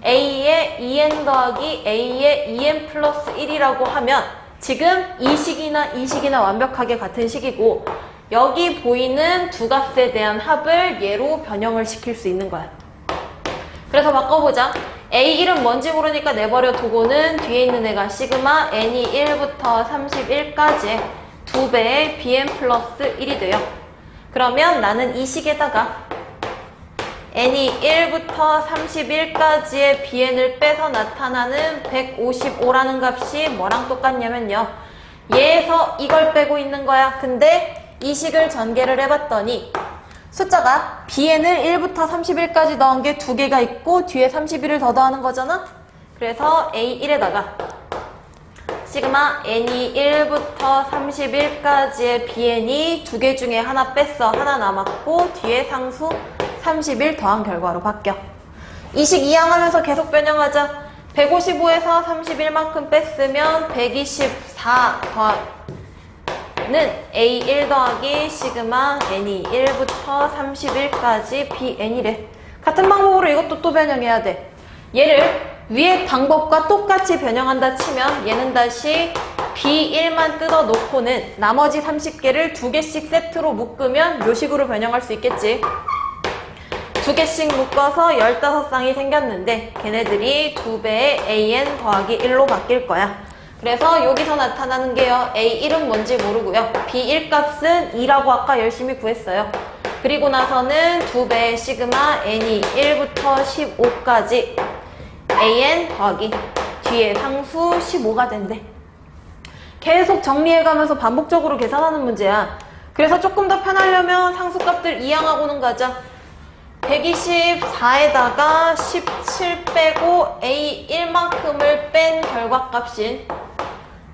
A의 2n 더하기 A의 2n 플러스 1이라고 하면 지금 이 식이나 완벽하게 같은 식이고 여기 보이는 두 값에 대한 합을 얘로 변형을 시킬 수 있는 거야. 그래서 바꿔보자. A1은 뭔지 모르니까 내버려 두고는 뒤에 있는 애가 시그마 n이 1부터 31까지의 2배의 bn 플러스 1이 돼요. 그러면 나는 이 식에다가 n이 1부터 31까지의 bn을 빼서 나타나는 155라는 값이 뭐랑 똑같냐면요. 얘에서 이걸 빼고 있는 거야. 근데 이 식을 전개를 해봤더니 숫자가 bn을 1부터 31까지 넣은 게 두 개가 있고 뒤에 31을 더 더하는 거잖아? 그래서 A1에다가 시그마 n이 1부터 31까지의 bn이 두 개 중에 하나 뺐어. 하나 남았고 뒤에 상수 31 더한 결과로 바뀌어. 이 식 이항하면서 계속 변형하자. 155에서 31만큼 뺐으면 124 더는 A1 더하기 시그마 n이 1부터 31까지 bn이래. 같은 방법으로 이것도 또 변형해야 돼. 얘를 위의 방법과 똑같이 변형한다 치면 얘는 다시 B1만 뜯어 놓고는 나머지 30개를 두 개씩 세트로 묶으면 요 식으로 변형할 수 있겠지. 두 개씩 묶어서 15쌍이 생겼는데 걔네들이 2배의 AN 더하기 1로 바뀔 거야. 그래서 여기서 나타나는 게요. A1은 뭔지 모르고요. B1 값은 2라고 아까 열심히 구했어요. 그리고 나서는 2배의 시그마 n이 1부터 15까지 an 더하기 뒤에 상수 15가 된대. 계속 정리해가면서 반복적으로 계산하는 문제야. 그래서 조금 더 편하려면 상수값들 이항하고는 가자. 124에다가 17 빼고 A1만큼을 뺀 결과값인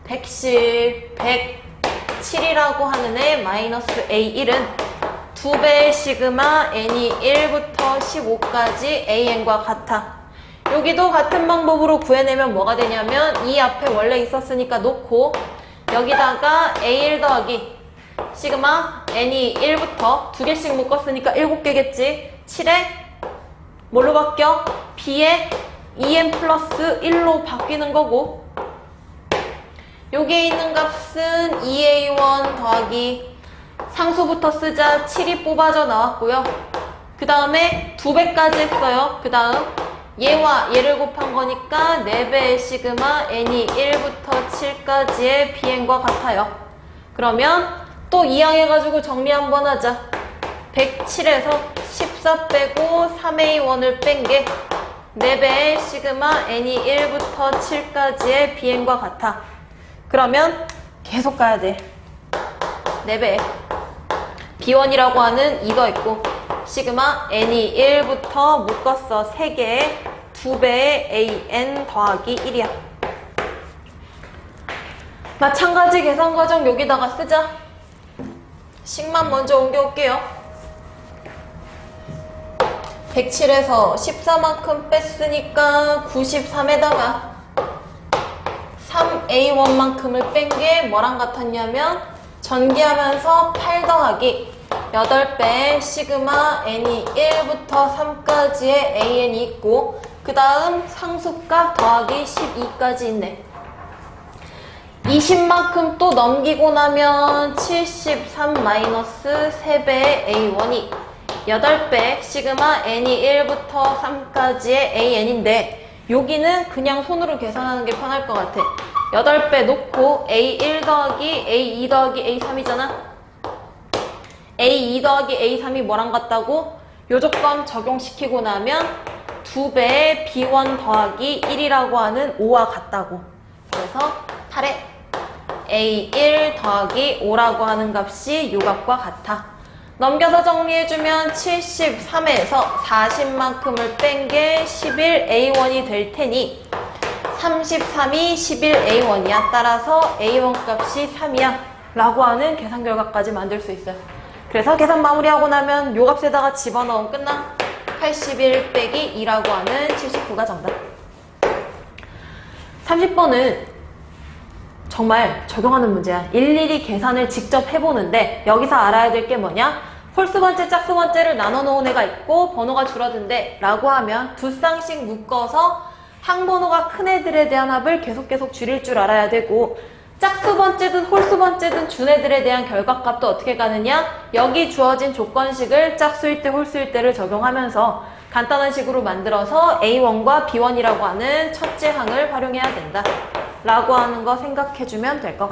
110, 107이라고 하는 애 마이너스 A1은 2배의 시그마 n이 1부터 15까지 an과 같아. 여기도 같은 방법으로 구해내면 뭐가 되냐면 이 앞에 원래 있었으니까 놓고 여기다가 A1 더하기 시그마 n이 1부터 두 개씩 묶었으니까 7개겠지. 7에 뭘로 바뀌어? b에 2n 플러스 1로 바뀌는 거고 여기에 있는 값은 2a1 더하기 상수부터 쓰자 7이 뽑아져 나왔고요. 그 다음에 2배까지 했어요. 그 다음 얘와 얘를 곱한 거니까 4배의 시그마 n이 1부터 7까지의 bn과 같아요. 그러면 또 이항해가지고 정리 한번 하자. 107에서 14 빼고 3a1을 뺀 게 4배의 시그마 n이 1부터 7까지의 bn과 같아. 그러면 계속 가야 돼. 4배 b1이라고 하는 이거 있고 시그마 n이 1부터 묶었어 3개의 2배의 an 더하기 1이야. 마찬가지 계산 과정 여기다가 쓰자. 식만 먼저 옮겨올게요. 107에서 14만큼 뺐으니까 93에다가 3a1만큼을 뺀 게 뭐랑 같았냐면 전개하면서 8 더하기 8배의 시그마 n이 1부터 3까지의 an이 있고 그 다음 상수값 더하기 12까지 있네. 20만큼 또 넘기고 나면 73 마이너스 3배의 a1이 8배 시그마 n이 1부터 3까지의 an인데 여기는 그냥 손으로 계산하는 게 편할 것 같아. 8배 놓고 a1 더하기 a2 더하기 a3이잖아. a2 더하기 a3이 뭐랑 같다고? 요 조건 적용시키고 나면 2배의 b1 더하기 1이라고 하는 5와 같다고. 그래서 8에 a1 더하기 5라고 하는 값이 요 값과 같아. 넘겨서 정리해주면 73에서 40만큼을 뺀 게 11a1이 될 테니 33이 11a1이야. 따라서 a1 값이 3이야 라고 하는 계산 결과까지 만들 수 있어요. 그래서 계산 마무리하고 나면 요 값에다가 집어넣으면 끝나. 81 빼기 2라고 하는 79가 정답. 30번은 정말 적용하는 문제야. 일일이 계산을 직접 해보는데 여기서 알아야 될 게 뭐냐? 홀수 번째, 짝수 번째를 나눠 놓은 애가 있고 번호가 줄어든대 라고 하면 두 쌍씩 묶어서 항번호가 큰 애들에 대한 합을 계속 줄일 줄 알아야 되고, 짝수 번째든 홀수 번째든 준 애들에 대한 결과값도 어떻게 가느냐? 여기 주어진 조건식을 짝수일 때 홀수일 때를 적용하면서 간단한 식으로 만들어서 A1과 B1이라고 하는 첫째 항을 활용해야 된다 라고 하는 거 생각해주면 될 것 같아요.